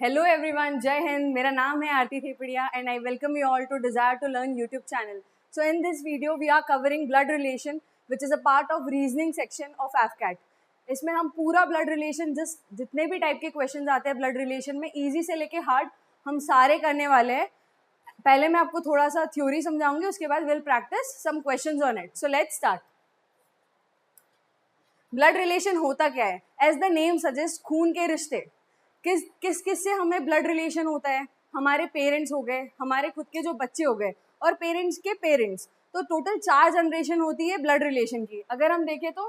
Hello everyone, Jai Hind. मेरा नाम है आरती थेपड़िया and I welcome you all to Desire to Learn YouTube channel. So in this video we are covering blood relation which is a part of reasoning section of AFCAT. इसमें हम पूरा blood relation जितने भी type के question आते हैं blood relation में easy से लेके hard हम सारे करने वाले हैं. पहले मैं आपको थोड़ा सा थ्योरी समझाऊंगी, उसके बाद we'll practice some questions on it. So let's start. Blood relation होता क्या है? एज द नेम सजेस्ट, खून के रिश्ते. किस से हमें ब्लड रिलेशन होता है? हमारे पेरेंट्स हो गए, हमारे खुद के जो बच्चे हो गए और पेरेंट्स के पेरेंट्स, तो टोटल 4 जनरेशन होती है ब्लड रिलेशन की. अगर हम देखें तो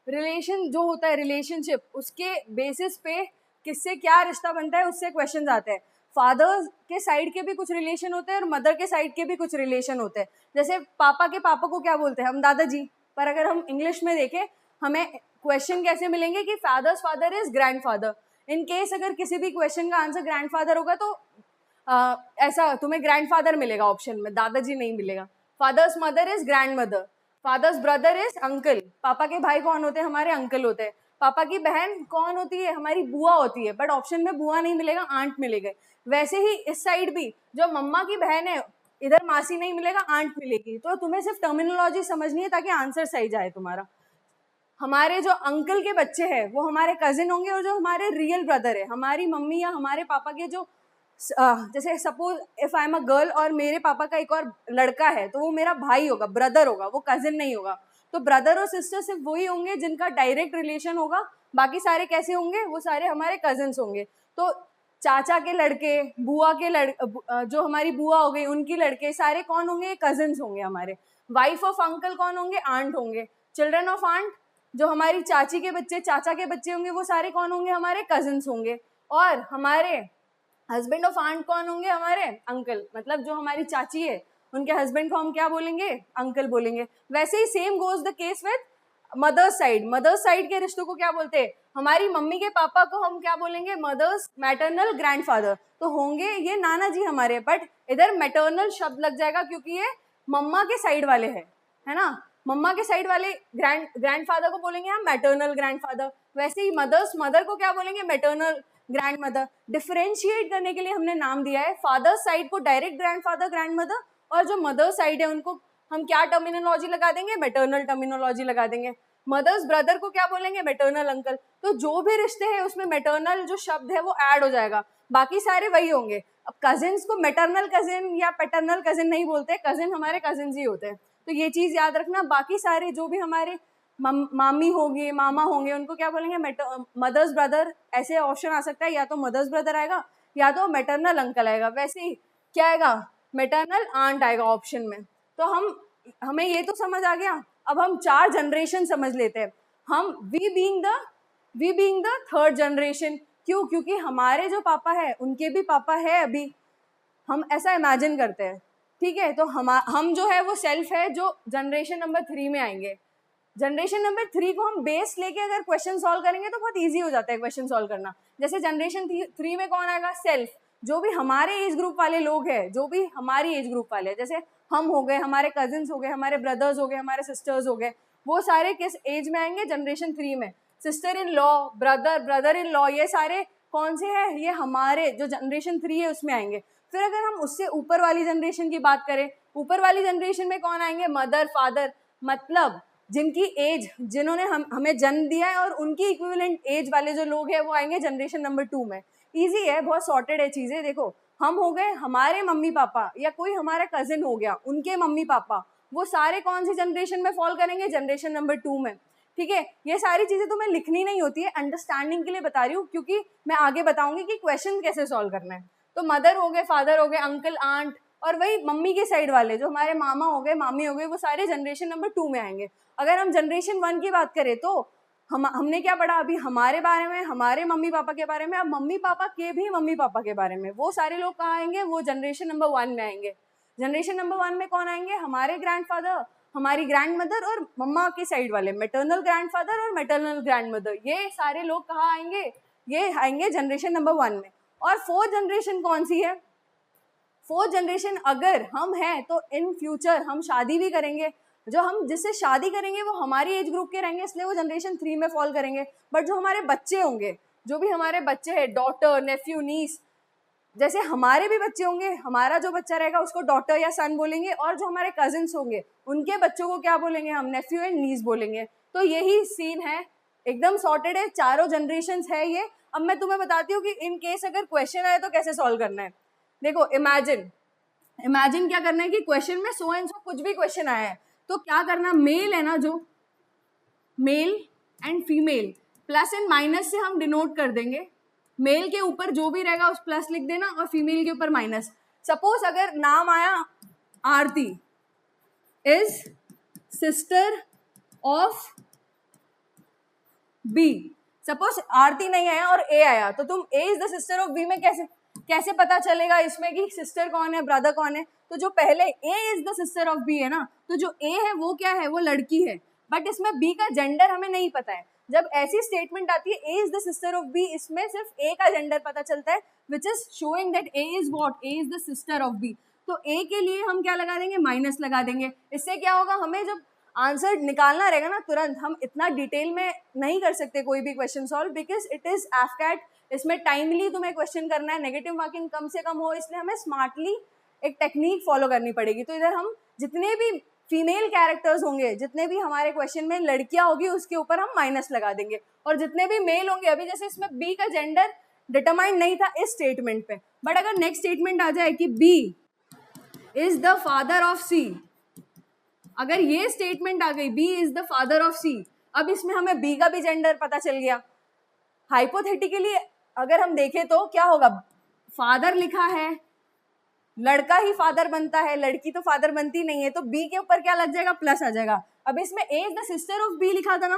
रिलेशन जो होता है, रिलेशनशिप, उसके बेसिस पे किससे क्या रिश्ता बनता है उससे क्वेश्चन आते हैं. फादर के साइड के भी कुछ रिलेशन होते हैं और मदर के साइड के भी कुछ रिलेशन होते हैं. जैसे पापा के पापा को क्या बोलते हैं? हम दादाजी. पर अगर हम इंग्लिश में देखें हमें क्वेश्चन कैसे मिलेंगे कि father's father is grandfather. In case अगर किसी भी क्वेश्चन का आंसर ग्रैंडफादर होगा तो ऐसा तुम्हें ग्रैंडफादर मिलेगा ऑप्शन में, दादाजी नहीं मिलेगा. Father's mother is grand mother. Father's brother is uncle. पापा के भाई कौन होते हैं? हमारे अंकल होते हैं. पापा की बहन कौन होती है? हमारी बुआ होती है. बट ऑप्शन में बुआ नहीं मिलेगा, आंट मिलेगा. वैसे ही इस साइड भी जो मम्मा की बहन है, इधर मासी नहीं मिलेगा, आंट मिलेगी. तो तुम्हें सिर्फ टर्मिनोलॉजी समझनी है ताकि आंसर सही जाए तुम्हारा. हमारे जो अंकल के बच्चे हैं वो हमारे कजिन होंगे और जो हमारे रियल ब्रदर है, हमारी मम्मी या हमारे पापा के जो जैसे suppose if I am a girl और मेरे पापा का एक और लड़का है तो वो मेरा भाई होगा, ब्रदर होगा, वो कजिन नहीं होगा. तो ब्रदर और सिस्टर सिर्फ वही होंगे जिनका डायरेक्ट रिलेशन होगा. बाकी सारे कैसे होंगे? वो सारे हमारे कजिन्स होंगे. तो चाचा के लड़के, बुआ के जो हमारी बुआ हो गई उनकी लड़के, सारे कौन होंगे? कजिन्स होंगे हमारे. वाइफ ऑफ अंकल कौन होंगे? आंट होंगे. चिल्ड्रन ऑफ आंट जो हमारी चाची के बच्चे, चाचा के बच्चे होंगे, वो सारे कौन होंगे? हमारे कजिन्स होंगे. और हमारे हस्बैंड ऑफ आंट कौन होंगे? हमारे अंकल. मतलब जो हमारी चाची है उनके हस्बैंड को हम क्या बोलेंगे? अंकल बोलेंगे. वैसे ही same goes the case with mother's side. Mother's side के रिश्तों को क्या बोलते हैं? हमारी मम्मी के पापा को हम क्या बोलेंगे? Mother's maternal grandfather. तो होंगे ये नाना जी हमारे. बट इधर मैटरनल शब्द लग जाएगा क्योंकि ये मम्मा के साइड वाले हैं, है ना. मम्मा के साइड वाले ग्रैंडफादर को बोलेंगे हम मैटरनल ग्रैंडफादर. वैसे ही मदर को क्या बोलेंगे? Maternal grand mother. डिफरेंशिएट करने के लिए हमने नाम दिया है. फादर साइड को डायरेक्ट ग्रैंडफादर ग्रैंड मदर, और जो मदर साइड है उनको हम क्या टर्मिनोलॉजी लगा देंगे? मैटरनल टर्मिनोलॉजी लगा देंगे. मदर्स ब्रदर को क्या बोलेंगे? Maternal uncle. तो जो भी रिश्ते हैं उसमें मैटरनल जो शब्द है वो ऐड हो जाएगा, बाकी सारे वही होंगे. अब कजिन्स को मैटरनल कजिन या पैटर्नल कजिन नहीं बोलते, कजिन हमारे कजिन्स ही होते हैं. तो ये चीज याद रखना. बाकी सारे जो भी हमारे मामी होंगे, मामा होंगे, उनको क्या बोलेंगे? Mother's brother. ऐसे ऑप्शन आ सकता है, या तो मदर्स ब्रदर आएगा या तो मैटरनल अंकल आएगा. वैसे ही क्या आएगा? मैटरनल आंट आएगा ऑप्शन में. तो हमें ये तो समझ आ गया. अब हम 4 जनरेशन समझ लेते हैं. हम we being the third generation. क्यों? क्योंकि हमारे जो पापा है उनके भी पापा है अभी, हम ऐसा इमेजिन करते हैं. ठीक है, तो हम जो है वो सेल्फ है जो जनरेशन नंबर 3 में आएंगे. जनरेशन नंबर 3 को हम बेस लेके अगर क्वेश्चन सॉल्व करेंगे तो बहुत इजी हो जाता है क्वेश्चन सॉल्व करना. जैसे जनरेशन 3 में कौन आएगा? सेल्फ. जो भी हमारे एज ग्रुप वाले लोग हैं, जो भी हमारी एज ग्रुप वाले, जैसे हम हो गए, हमारे कजिन्स हो गए, हमारे ब्रदर्स हो गए, हमारे सिस्टर्स हो गए, वो सारे किस एज में आएंगे? जनरेशन 3 में. Sister in law, brother in law, ये सारे कौन से हैं? ये हमारे जो जनरेशन 3 है उसमें आएंगे. फिर अगर हम उससे ऊपर वाली जनरेशन की बात करें, ऊपर वाली जनरेशन में कौन आएंगे? Mother father. मतलब जिनकी एज, जिन्होंने हमें जन्म दिया है और उनकी इक्विवेलेंट एज वाले जो लोग हैं वो आएंगे जनरेशन नंबर 2 में. इजी है, बहुत सॉर्टेड है चीजें. देखो, हम हो गए, हमारे मम्मी पापा या कोई हमारा कजिन हो गया, उनके मम्मी पापा, वो सारे कौन सी जनरेशन में फॉल करेंगे? जनरेशन नंबर 2 में. ठीक है, ये सारी चीजें तुम्हें लिखनी नहीं होती है, अंडरस्टैंडिंग के लिए बता रही हूँ, क्योंकि मैं आगे बताऊंगी कि क्वेश्चन कैसे सॉल्व करना है. तो मदर हो गए, फादर हो गए, अंकल, आंट, और वही मम्मी के साइड वाले जो हमारे मामा हो गए, मामी हो गए, वो सारे जनरेशन नंबर 2 में आएंगे. अगर हम जनरेशन 1 की बात करें तो हमने क्या पढ़ा अभी? हमारे बारे में, हमारे मम्मी पापा के बारे में. अब मम्मी पापा के भी मम्मी पापा के बारे में, वो सारे लोग कहाँ आएंगे? वो जनरेशन नंबर 1 में आएंगे. जनरेशन नंबर 1 में कौन आएंगे? हमारे ग्रैंडफादर, हमारी ग्रैंड मदर और मम्मा के साइड वाले मैटरनल ग्रैंडफादर और मैटरनल ग्रैंड मदर. ये सारे लोग कहाँ आएंगे? ये आएंगे जनरेशन नंबर 1 में. और 4th जनरेशन कौन सी है? 4th जनरेशन अगर हम हैं तो इन फ्यूचर हम शादी भी करेंगे. जो हम जिससे शादी करेंगे वो हमारी एज ग्रुप के रहेंगे, इसलिए वो जनरेशन 3 में फॉल करेंगे. बट जो हमारे बच्चे होंगे जो भी हमारे बच्चे हैं, डॉटर, नेफ्यू, नीस, जैसे हमारे भी बच्चे होंगे, हमारा जो बच्चा रहेगा उसको डॉटर या सन बोलेंगे, और जो हमारे कजिन्स होंगे उनके बच्चों को क्या बोलेंगे हम, नेफ्यू एंड नीस बोलेंगे। तो यही सीन है, एकदम सॉर्टेड है, चारों जनरेशन्स है ये। अब मैं तुम्हें बताती हूँ कि इन केस अगर क्वेश्चन आए तो कैसे सॉल्व करना है। देखो इमेजिन क्या करना है कि क्वेश्चन में सो एंड सो कुछ भी क्वेश्चन आया है, तो क्या करना, मेल है ना, जो male and female plus and minus से हम डिनोट कर देंगे। मेल के ऊपर जो भी रहेगा उस प्लस लिख देना और फीमेल के ऊपर माइनस। सपोज अगर नाम आया Aarti is sister of B, suppose Aarti नहीं आया और ए आया, तो तुम A is the sister of B में कैसे पता चलेगा इसमें कि सिस्टर कौन है, ब्रदर कौन है। तो जो पहले A is the sister of B है ना, तो जो ए है वो क्या है, वो लड़की है, बट इसमें बी का जेंडर हमें नहीं पता है। जब ऐसी स्टेटमेंट आती है A is the sister of B, इसमें सिर्फ ए का जेंडर पता चलता है, which is showing that A is what, A is the sister of B. तो ए के लिए हम क्या लगा देंगे, माइनस लगा देंगे। इससे क्या होगा, हमें जब आंसर निकालना रहेगा ना तुरंत, हम इतना डिटेल में नहीं कर सकते कोई भी question solve, because it is AFCAT. इसमें टाइमली तुम्हें क्वेश्चन करना है, नेगेटिव मार्किंग कम से कम हो, इसलिए हमें स्मार्टली एक टेक्निक फॉलो करनी पड़ेगी। तो इधर हम जितने भी फीमेल कैरेक्टर्स होंगे, जितने भी हमारे क्वेश्चन में लड़कियां होगी, उसके ऊपर हम माइनस लगा देंगे, और जितने भी मेल होंगे, अभी जैसे इसमें बी का जेंडर डिटरमाइंड नहीं था इस स्टेटमेंट पे, बट अगर नेक्स्ट स्टेटमेंट आ जाए कि B is the father of C, अगर ये स्टेटमेंट आ गई B is the father of C, अब इसमें हमें बी का भी जेंडर पता चल गया। हाइपोथेटिकली अगर हम देखें तो क्या होगा, फादर लिखा है, लड़का ही फादर बनता है, लड़की तो फादर बनती नहीं है, तो बी के ऊपर क्या लग जाएगा, प्लस आ जाएगा। अब इसमें A is the sister of B लिखा था ना,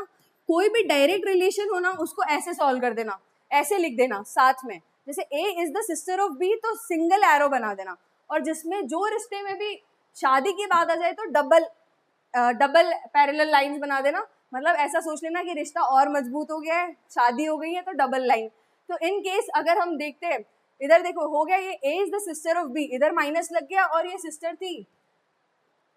कोई भी डायरेक्ट रिलेशन हो ना उसको ऐसे सॉल्व कर देना, ऐसे लिख देना साथ में, जैसे A is the sister of B तो सिंगल एरो बना देना, और जिसमें जो रिश्ते में भी शादी की बात आ जाए तो डबल पैरेलल लाइंस बना देना। मतलब ऐसा सोच लेना कि रिश्ता और मजबूत हो गया है, शादी हो गई है तो डबल लाइन। तो इन केस अगर हम देखते हैं, इधर देखो हो गया ये A is the sister of B, इधर माइनस लग गया, और ये सिस्टर थी,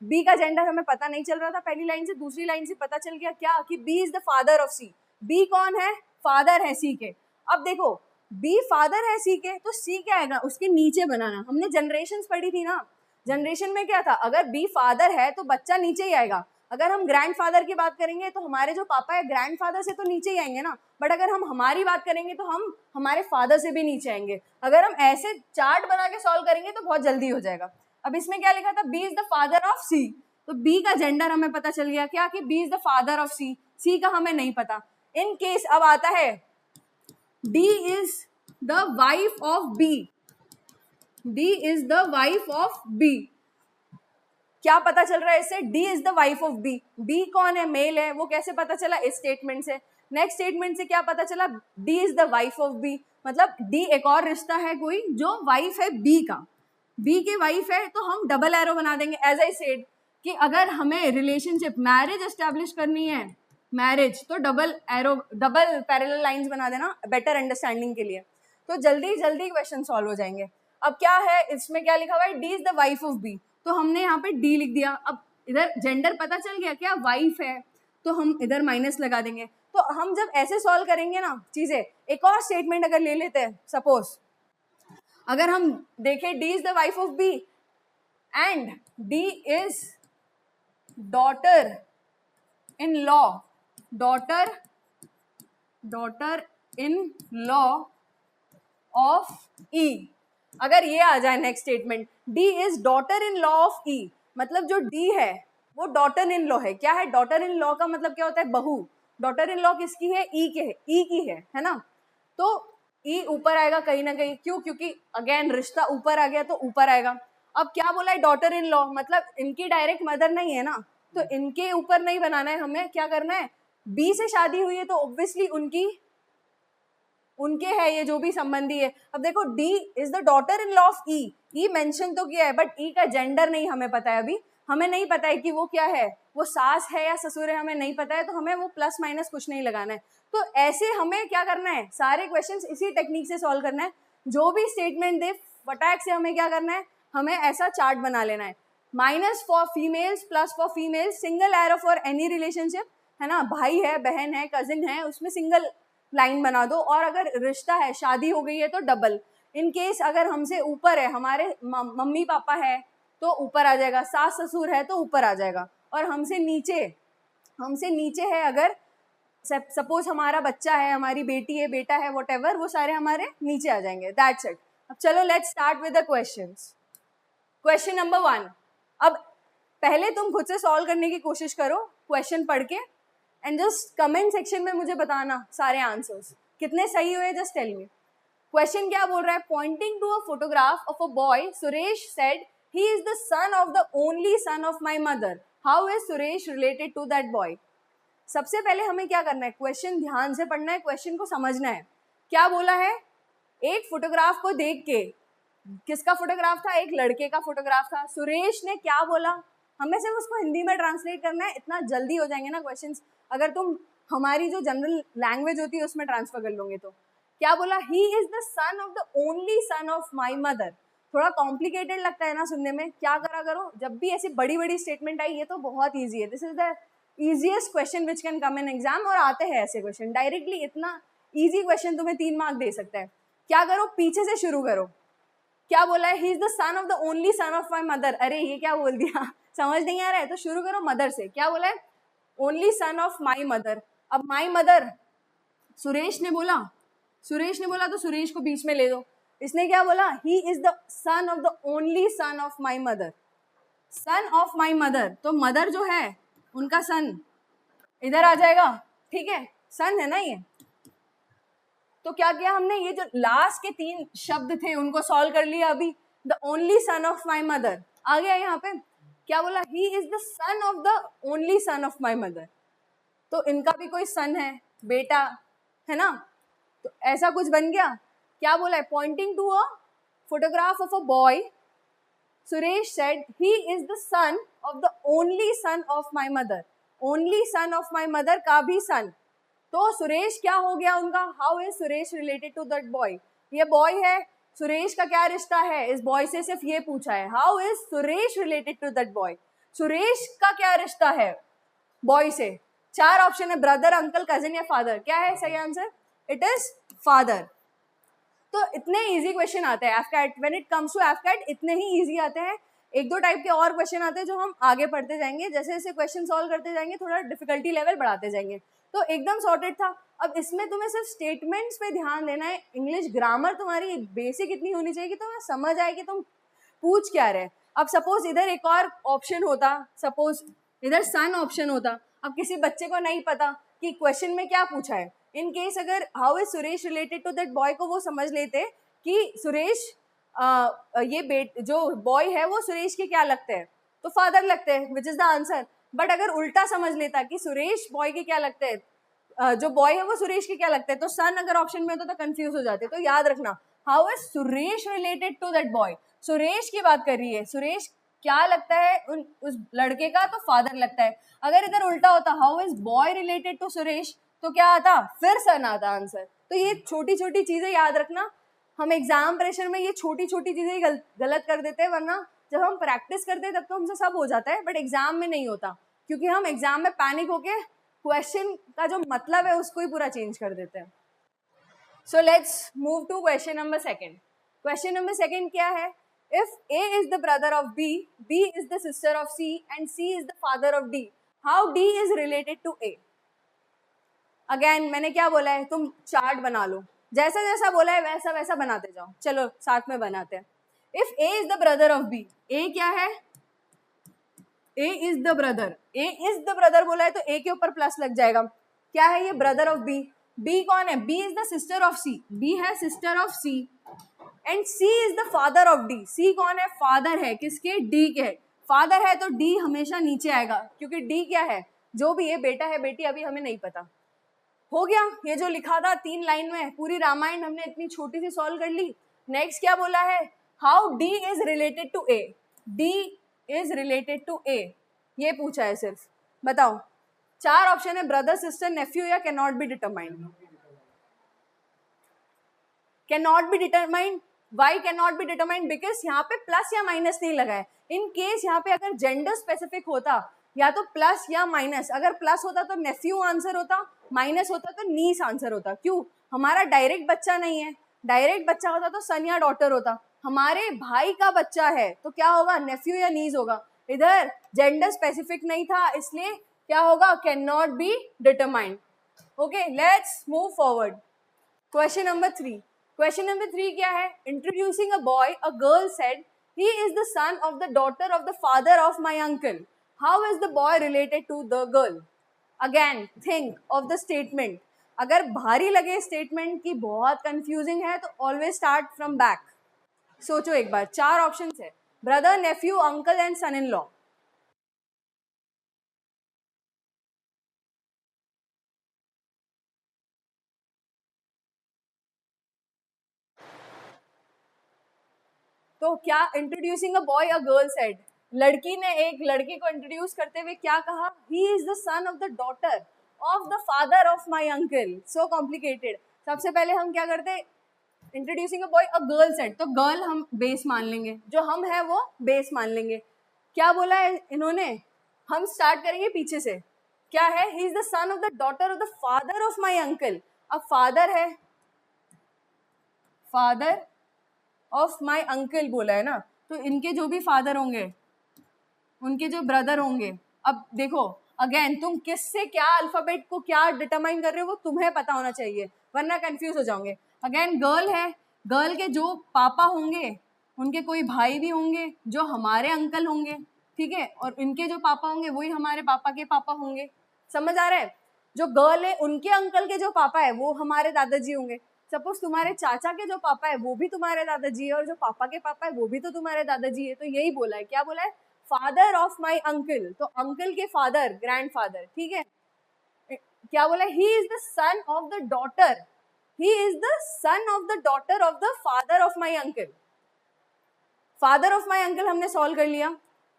बी का जेंडर हमें पता नहीं चल रहा था पहली लाइन से, दूसरी लाइन से पता चल गया क्या, कि B is the father of C. B कौन है, फादर है सी के। अब देखो बी फादर है सी के, तो सी क्या आएगा, उसके नीचे बनाना। हमने जनरेशंस पढ़ी थी ना, जनरेशन में क्या था, अगर बी फादर है तो बच्चा नीचे ही आएगा। अगर हम ग्रैंडफादर की बात करेंगे तो हमारे जो पापा है ग्रैंडफादर से तो नीचे ही आएंगे ना, बट अगर हम हमारी बात करेंगे तो हम हमारे फादर से भी नीचे आएंगे। अगर हम ऐसे चार्ट बना के सॉल्व करेंगे तो बहुत जल्दी हो जाएगा। अब इसमें क्या लिखा था, B is the father of C, तो बी का जेंडर हमें पता चल गया क्या, कि B is the father of C, C का हमें नहीं पता। इन केस अब आता है D is the wife of B, D is the wife of B, क्या पता चल रहा है इससे, D is the wife of B. B कौन है, मेल है, वो कैसे पता चला, इस स्टेटमेंट से। नेक्स्ट स्टेटमेंट से क्या पता चला, D is the wife of B, मतलब डी एक और रिश्ता है कोई जो वाइफ है बी का, बी के वाइफ है, तो हम डबल एरो बना देंगे। एज आई सेड कि अगर हमें रिलेशनशिप मैरिज एस्टेब्लिश करनी है, मैरिज, तो double arrow, double parallel lines बना देना बेटर अंडरस्टैंडिंग के लिए, तो जल्दी जल्दी क्वेश्चन सॉल्व हो जाएंगे। अब क्या है इसमें, क्या लिखा हुआ है, D is the wife of B, तो हमने यहाँ पे डी लिख दिया। अब इधर जेंडर पता चल गया क्या, वाइफ है, तो हम इधर माइनस लगा देंगे। तो हम जब ऐसे सॉल्व करेंगे ना चीजें, एक और स्टेटमेंट अगर ले लेते हैं, सपोज अगर हम देखें D is the wife of B and D is daughter in law, daughter in law of E, अगर ये आ जाए next statement, D is daughter in law of E, मतलब जो डी है वो डॉटर इन लॉ है। क्या है, डॉटर इन लॉ का मतलब क्या होता है, बहू। डॉटर इन लॉ किसकी है, ई के है, ई की है ना, तो ई ऊपर आएगा कहीं ना कहीं, क्यों, क्योंकि अगेन रिश्ता ऊपर आ गया तो ऊपर आएगा। अब क्या बोला है, डॉटर इन लॉ, मतलब इनकी डायरेक्ट मदर नहीं है ना, तो इनके ऊपर नहीं बनाना है हमें, क्या करना है, बी से शादी हुई है तो ऑब्वियसली उनके है ये जो भी संबंधी है। अब देखो D is the daughter in law of E, E mention तो किया है बट ई का जेंडर नहीं हमें पता है, अभी हमें नहीं पता है कि वो क्या है, वो सास है या ससुर है, हमें नहीं पता है, तो हमें वो प्लस माइनस कुछ नहीं लगाना है। तो ऐसे हमें क्या करना है, सारे क्वेश्चंस इसी टेक्निक से सॉल्व करना है। जो भी स्टेटमेंट दे फटाक से हमें क्या करना है, हमें ऐसा चार्ट बना लेना है, minus for females, plus for females, single arrow for any relationship, है ना, भाई है, बहन है, कजिन है, उसमें सिंगल लाइन बना दो, और अगर रिश्ता है, शादी हो गई है तो डबल। इन केस अगर हमसे ऊपर है, हमारे मम्मी पापा है तो ऊपर आ जाएगा, सास ससुर है तो ऊपर आ जाएगा, और हमसे नीचे है अगर सपोज हमारा बच्चा है, हमारी बेटी है, बेटा है, व्हाटएवर, वो सारे हमारे नीचे आ जाएंगे। That's it. अब चलो let's start with the questions. Question number 1। अब पहले तुम खुद से सॉल्व करने की कोशिश करो क्वेश्चन पढ़ के, एंड जस्ट कमेंट सेक्शन में मुझे बताना सारे आंसर्स कितने सही हुए, जस्ट टेल मी। क्वेश्चन क्या बोल रहा है? Pointing to a photograph of a boy, Suresh said he is the son of the only son of my mother, how is Suresh related to that boy? सबसे पहले हमें क्या करना है, क्वेश्चन ध्यान से पढ़ना है, क्वेश्चन को समझना है। क्या बोला है? एक फोटोग्राफ को देख के, किसका फोटोग्राफ था? एक लड़के का फोटोग्राफ था। सुरेश ने क्या बोला? हमें सिर्फ उसको हिंदी में ट्रांसलेट करना है, इतना जल्दी हो जाएंगे ना क्वेश्चंस, अगर तुम हमारी जो जनरल लैंग्वेज होती है उसमें ट्रांसफर कर लोगे तो। क्या बोला? He is the son of the only son of my mother. थोड़ा कॉम्प्लिकेटेड लगता है ना सुनने में, क्या करा करो, जब भी ऐसी बड़ी बड़ी स्टेटमेंट आई, ये तो बहुत ईजी है, this is the easiest question which can come in exam, और आते हैं ऐसे क्वेश्चन डायरेक्टली, इतना ईजी क्वेश्चन तुम्हें 3 मार्क दे सकता है। क्या करो, पीछे से शुरू करो। क्या बोला है? ही is the son of the only son of my mother. अरे ये क्या बोल दिया, समझ नहीं आ रहा है, तो शुरू करो मदर से। क्या बोला है? Only son of my mother. अब माई मदर सुरेश ने बोला तो सुरेश को बीच में ले दो। इसने क्या बोला? He is the son of the only son of my mother, sun of my mother, तो मदर जो है उनका सन इधर आ जाएगा, ठीक है, सन है ना ये। तो क्या किया हमने, ये जो लास्ट के 3 शब्द थे उनको सॉल्व कर लिया अभी। The only son of my mother आ गया यहाँ पे। क्या बोला? He is the son of the only son of my mother, तो इनका भी कोई सन है, बेटा है ना, तो ऐसा कुछ बन गया। क्या बोला है? Pointing to a photograph of a boy, Suresh said he is the son of the only son of my mother. Only son of my mother का भी सन, तो सुरेश क्या हो गया उनका? How is Suresh related to that boy? ये boy है, सुरेश का क्या रिश्ता है? इस बॉय से सिर्फ ये पूछा है, how is Suresh related to that boy? Suresh का क्या रिश्ता है बॉय से? 4 ऑप्शन है, ब्रदर, अंकल, कजिन या फादर। क्या है सही आंसर? It is father. तो इतने इजी क्वेश्चन आते हैं AFCAT, when it comes to AFCAT इतने ही इजी आते हैं। 1-2 टाइप के और क्वेश्चन आते हैं जो हम आगे पढ़ते जाएंगे, जैसे जैसे क्वेश्चन सॉल्व करते जाएंगे थोड़ा डिफिकल्टी लेवल बढ़ाते जाएंगे। तो एकदम सॉर्टेड था। अब इसमें तुम्हें सिर्फ स्टेटमेंट्स पे ध्यान देना है, इंग्लिश ग्रामर तुम्हारी बेसिक इतनी होनी चाहिए कि तुम्हें समझ आए कि तुम पूछ क्या रहे। अब सपोज इधर एक और ऑप्शन होता, सपोज इधर सन ऑप्शन होता, अब किसी बच्चे को नहीं पता कि क्वेश्चन में क्या पूछा है, इन केस अगर how is Suresh related to that boy को वो समझ लेते कि सुरेश ये जो बॉय है वो सुरेश के क्या लगते हैं, तो फादर लगते हैं, which is the answer. But अगर उल्टा समझ लेता कि सुरेश बॉय के क्या लगते हैं, जो बॉय है वो सुरेश के क्या लगते हैं, तो सन अगर ऑप्शन में होता तो कंफ्यूज हो जाते। तो याद रखना, how is Suresh related to that boy, Suresh की बात कर रही है, सुरेश क्या लगता है उस लड़के का, तो फादर लगता है। अगर इधर उल्टा होता, how is boy related to Suresh, तो क्या आता? फिर सन आता आंसर। तो ये छोटी छोटी चीजें याद रखना, हम एग्जाम प्रेशर में ये छोटी छोटी चीजें गलत कर देते हैं, वरना जब हम प्रैक्टिस करते हैं तब तो हमसे सब हो जाता है, बट एग्जाम में नहीं होता, क्योंकि हम एग्जाम में पैनिक होके क्वेश्चन का जो मतलब है उसको ही पूरा चेंज कर देते हैं। So let's move to question number 2। Question number 2 क्या है? If A is the brother of B, B is the sister of C and C is the father of D, how D is related to A? Again मैंने क्या बोला है, तुम chart बना लो, जैसा जैसा बोला है वैसा वैसा बनाते जाओ। चलो साथ में बनाते हैं। If A is the brother of B, A क्या है? A is the brother, A is the brother बोला है तो A के ऊपर प्लस लग जाएगा। क्या है ये? Brother of B। B कौन है? B is the sister of C, B है sister of C, and C is the father of D। C कौन है? फादर है किसके? D के। फादर है तो D हमेशा नीचे आएगा, क्योंकि D क्या है? जो भी है, बेटा है बेटी, अभी हमें नहीं पता। हो गया, ये जो लिखा था 3 लाइन में, पूरी रामायण हमने इतनी छोटी सी सॉल्व कर ली। नेक्स्ट क्या बोला है? How D is related to A, D is related to A, ये पूछा है सिर्फ। बताओ, 4 ऑप्शन है, ब्रदर, सिस्टर, नेफ्यू या can not be determined. Can not be determined, why can not be determined? Because यहाँ पे प्लस या माइनस नहीं लगा है। इन केस यहाँ पे अगर जेंडर स्पेसिफिक होता, या तो प्लस या माइनस, अगर प्लस होता तो नेफ्यू आंसर होता, माइनस होता तो नीस आंसर होता। क्यों? हमारा डायरेक्ट बच्चा नहीं है, डायरेक्ट बच्चा होता तो सन या डॉटर होता। हमारे भाई का बच्चा है तो क्या होगा, नेफ्यू या नीस होगा। इधर जेंडर स्पेसिफिक नहीं था, इसलिए क्या होगा, can not be determined. Okay, let's move forward. Question number 3। Question number 3 क्या है? Introducing a boy, a girl said he is the son of the daughter of the father of my uncle. How is the boy related to the girl? Again think of the statement. अगर भारी लगे statement की बहुत confusing है तो always start from back. सोचो एक बार, 4 ऑप्शंस है, brother, nephew, uncle and son in law. तो क्या introducing a boy a girl said, लड़की ने एक लड़के को इंट्रोड्यूस करते हुए क्या कहा, ही is the son of the daughter of the father of my uncle. So complicated. सबसे पहले हम क्या करते, introducing a boy a girl said, तो गर्ल हम बेस मान लेंगे, जो हम है वो बेस मान लेंगे। क्या बोला है इन्होंने, हम स्टार्ट करेंगे पीछे से। क्या है, ही is the son of the daughter of the father of my uncle. अब फादर है, फादर ऑफ माई अंकल बोला है ना, तो इनके जो भी फादर होंगे, उनके जो ब्रदर होंगे। अब देखो अगेन, तुम किससे क्या अल्फाबेट को क्या डिटरमाइन कर रहे हो वो तुम्हें पता होना चाहिए, वरना कंफ्यूज हो जाओगे। अगेन गर्ल है, गर्ल के जो पापा होंगे उनके कोई भाई भी होंगे जो हमारे अंकल होंगे, ठीक है, और इनके जो पापा होंगे वही हमारे पापा के पापा होंगे। समझ आ रहा है? जो गर्ल है उनके अंकल के जो पापा है वो हमारे दादाजी होंगे। सपोज तुम्हारे चाचा के जो पापा है वो भी तुम्हारे दादाजी है, और जो पापा के पापा है वो भी तो तुम्हारे दादाजी है। तो यही बोला है, क्या बोला है, फादर ऑफ माई अंकल, तो अंकल के फादर, ग्रैंडफादर, ठीक है। क्या बोला, he is the son of the daughter, he is the son of the daughter of the father of my uncle. Father of my uncle हमने solve कर लिया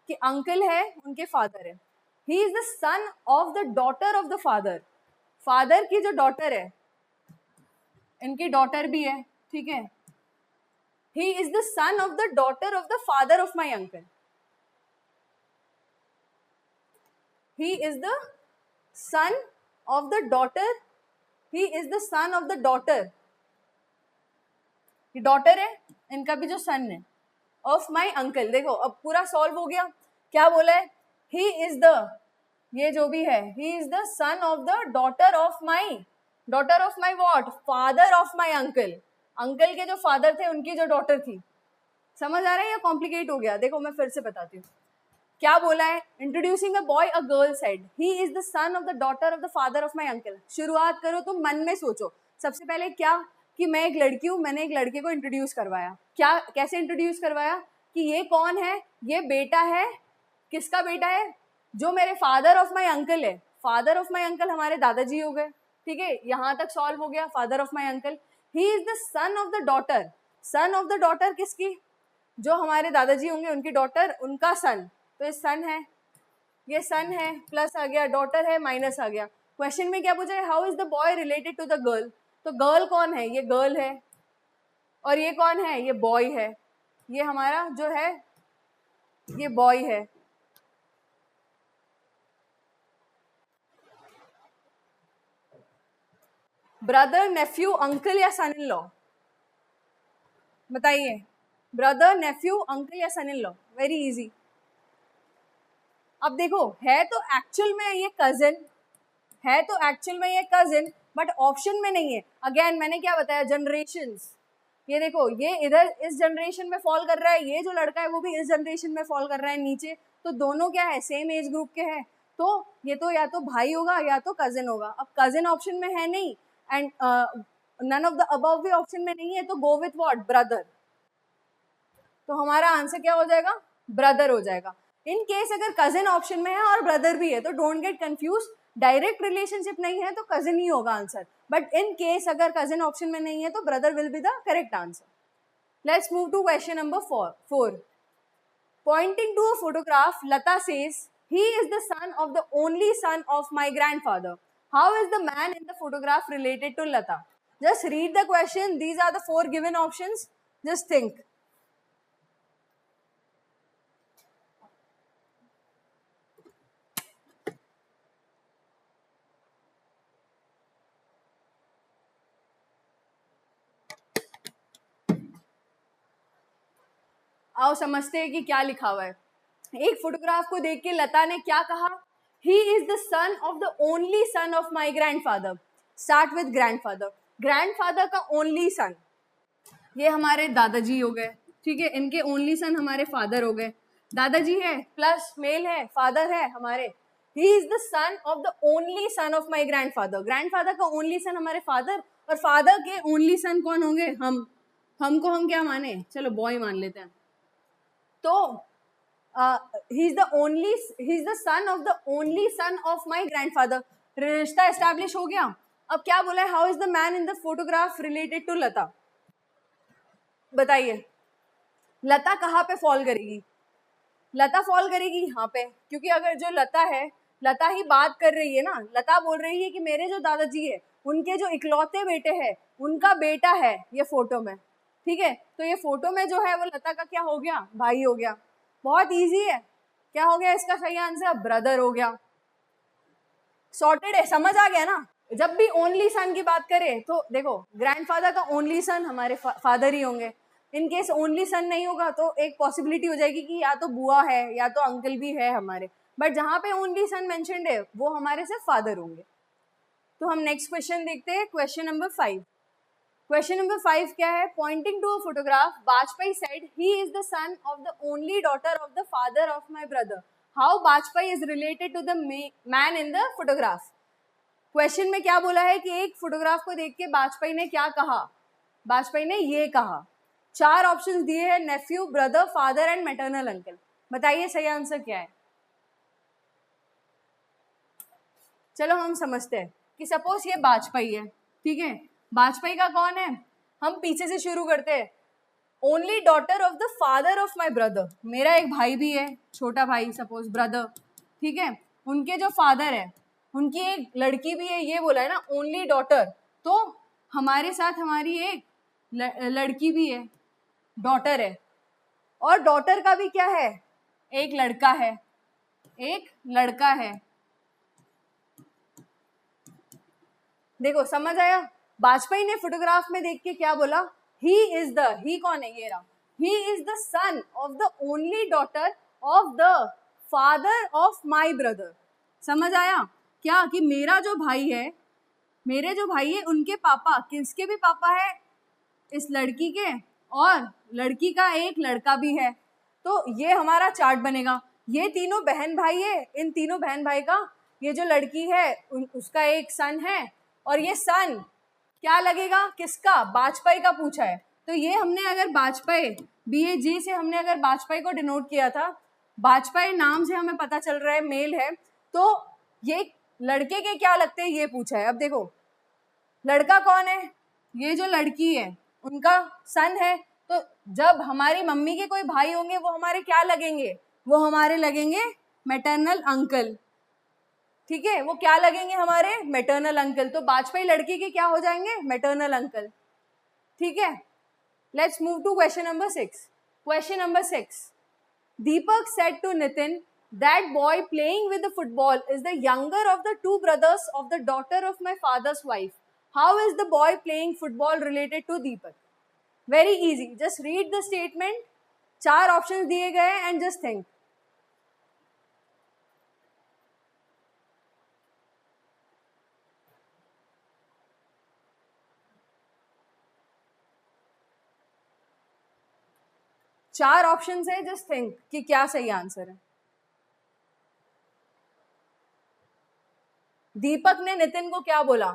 कि अंकल है उनके फादर है। ही is the son of the daughter of the father, father की जो daughter है इनकी डॉटर भी है, ठीक है। ही is the son of the daughter of the father of my uncle, he is the son of the daughter, he is the son of the daughter, ये daughter है, इनका भी जो सन है, ऑफ माई अंकल। देखो अब पूरा सॉल्व हो गया। क्या बोला है, ही इज द, ये जो भी है, ही is the son of the daughter of my, daughter of my what, father of my uncle. Uncle के जो फादर थे उनकी जो डॉटर थी। समझ आ रहा है या कॉम्प्लिकेट हो गया? देखो मैं फिर से बताती हूँ। क्या बोला है, introducing a boy a girl said he is the son of the daughter of the father of my uncle. शुरुआत करो तुम मन में सोचो। सबसे पहले क्या, कि मैं एक लड़की हूँ, मैंने एक लड़के को इंट्रोड्यूस करवाया। क्या, कैसे इंट्रोड्यूस करवाया, कि ये कौन है, ये बेटा है, किसका बेटा है, जो मेरे फादर ऑफ माई अंकल है। फादर ऑफ माई अंकल हमारे दादाजी हो गए, ठीक है, यहाँ तक सॉल्व हो गया। Father of my uncle, he is the son of the daughter, sun of the daughter किसकी, जो हमारे दादाजी होंगे उनकी डॉटर, उनका सन, तो ये सन है, ये सन है, प्लस आ गया, डॉटर है, माइनस आ गया। क्वेश्चन में क्या पूछा है, how is the boy related to the girl, तो गर्ल कौन है, ये गर्ल है, और ये कौन है, ये बॉय है, ये हमारा जो है ये बॉय है। ब्रदर, नेफ्यू, अंकल या सन इन लॉ, बताइए। ब्रदर, नेफ्यू, अंकल या सन इन लॉ, वेरी इजी। अब देखो है तो एक्चुअल में ये कजिन, है तो एक्चुअल में ये कजिन, बट ऑप्शन में नहीं है। अगेन मैंने क्या बताया, जनरेशंस, ये देखो ये इधर इस जनरेशन में फॉल कर रहा है, ये जो लड़का है वो भी इस जनरेशन में फॉल कर रहा है नीचे, तो दोनों क्या है, सेम एज ग्रुप के हैं, तो ये तो या तो भाई होगा या तो कजिन होगा। अब कजिन ऑप्शन में है नहीं, and none of the above भी ऑप्शन में नहीं है, तो गो विथ व्हाट, ब्रदर। तो हमारा आंसर क्या हो जाएगा, ब्रदर हो जाएगा। इन केस अगर कजिन ऑप्शन में है और ब्रदर भी है तो don't get confuse, direct relationship नहीं है तो कजिन ही होगा आंसर, बट इन केस अगर कजिन ऑप्शन में नहीं है तो brother will be the correct answer. Let's move to question number 4। Pointing to a photograph, Lata says, he is the son of the only son of my grandfather. How is the man in the photograph related to Lata? Just read the question. These are the 4 given options. Just think. आओ समझते हैं कि क्या लिखा हुआ है। एक photograph को देख के लता ने क्या कहा, ही is the son of the only son of my grandfather. Start with grandfather, grandfather का ओनली सन, ये हमारे दादाजी हो गए, ठीक है, इनके ओनली सन हमारे फादर हो गए, दादाजी है प्लस मेल है, फादर है हमारे, ही is the son of the only son of my grandfather, grandfather का ओनली सन हमारे फादर, और फादर के ओनली सन कौन होंगे, हमको हम क्या माने, चलो बॉय मान लेते हैं। तो he is the son of the only son of my grandfather, रिश्ता एस्टैब्लिश हो गया। अब क्या बोला है, how is the man in the photograph related to Lata, बताइए लता कहाँ पे फॉल करेगी, लता फॉल करेगी यहाँ पे, क्योंकि अगर जो लता है, लता ही बात कर रही है ना, लता बोल रही है कि मेरे जो दादाजी है उनके जो इकलौते बेटे हैं उनका बेटा है ये फोटो में, ठीक है, तो ये फोटो में जो है वो लता का क्या हो गया, भाई हो गया। बहुत इजी है, क्या हो गया इसका सही आंसर, ब्रदर हो गया, सॉर्टेड है, समझ आ गया ना। जब भी ओनली सन की बात करें तो देखो ग्रैंडफादर का ओनली सन हमारे फादर ही होंगे, इन केस ओनली सन नहीं होगा तो एक पॉसिबिलिटी हो जाएगी कि या तो बुआ है या तो अंकल भी है हमारे, बट जहाँ पे ओनली सन मेंशन्ड है वो हमारे सिर्फ फादर होंगे। तो हम नेक्स्ट क्वेश्चन देखते हैं, क्वेश्चन नंबर 5। क्वेश्चन नंबर 5 क्या है, pointing to a photograph Vajpayee said he is the son of the only daughter of the father of my brother, how Vajpayee is related to the man in the photograph. Question में क्या बोला है कि एक photograph को देख के वाजपेयी ने क्या कहा, वाजपेयी ने ये कहा, 4 ऑप्शंस दिए हैं, nephew, brother, father and maternal uncle, बताइए सही आंसर क्या है। चलो हम समझते हैं कि सपोज ये वाजपेयी है, ठीक है, वाजपेयी का कौन है, हम पीछे से शुरू करते हैं, only daughter of the father of my brother, मेरा एक भाई भी है, छोटा भाई, सपोज ब्रदर, ठीक है, उनके जो फादर है उनकी एक लड़की भी है, ये बोला है ना ओनली डॉटर, तो हमारे साथ हमारी एक लड़की भी है, डॉटर है, और डॉटर का भी क्या है, एक लड़का है, एक लड़का है। देखो समझ आया, वाजपेयी ने फोटोग्राफ में देख के क्या बोला, ही इज द, ही कौन है, ये रहा, ही is the son of the only daughter of the father of my brother. समझ आया क्या, कि मेरा जो भाई है, मेरे जो भाई है उनके पापा, किसके भी पापा है, इस लड़की के, और लड़की का एक लड़का भी है, तो ये हमारा चार्ट बनेगा। ये तीनों बहन भाई है, इन तीनों बहन भाई का ये जो लड़की है उसका एक सन है, और ये सन क्या लगेगा, किसका, वाजपेयी का पूछा है, तो ये हमने अगर वाजपेयी BAG से हमने अगर वाजपेयी को डिनोट किया था, वाजपेयी नाम से हमें पता चल रहा है मेल है, तो ये लड़के के क्या लगते हैं ये पूछा है। अब देखो लड़का कौन है, ये जो लड़की है उनका सन है, तो जब हमारी मम्मी के कोई भाई होंगे वो हमारे क्या लगेंगे, वो हमारे लगेंगे मैटरनल अंकल, ठीक है, वो क्या लगेंगे हमारे मैटरनल अंकल, तो वाजपेयी लड़की के क्या हो जाएंगे, मैटरनल अंकल, ठीक है। Let's move to question number 6। Question number 6, Deepak said to Nitin that boy playing with the football is the younger of the 2 brothers of the daughter of my father's wife, how is the boy playing football related to Deepak? Very easy, just read the statement, 4 options दिए गए हैं and just think। चार options है, just think कि क्या सही answer है। दीपक ने नितिन को क्या बोला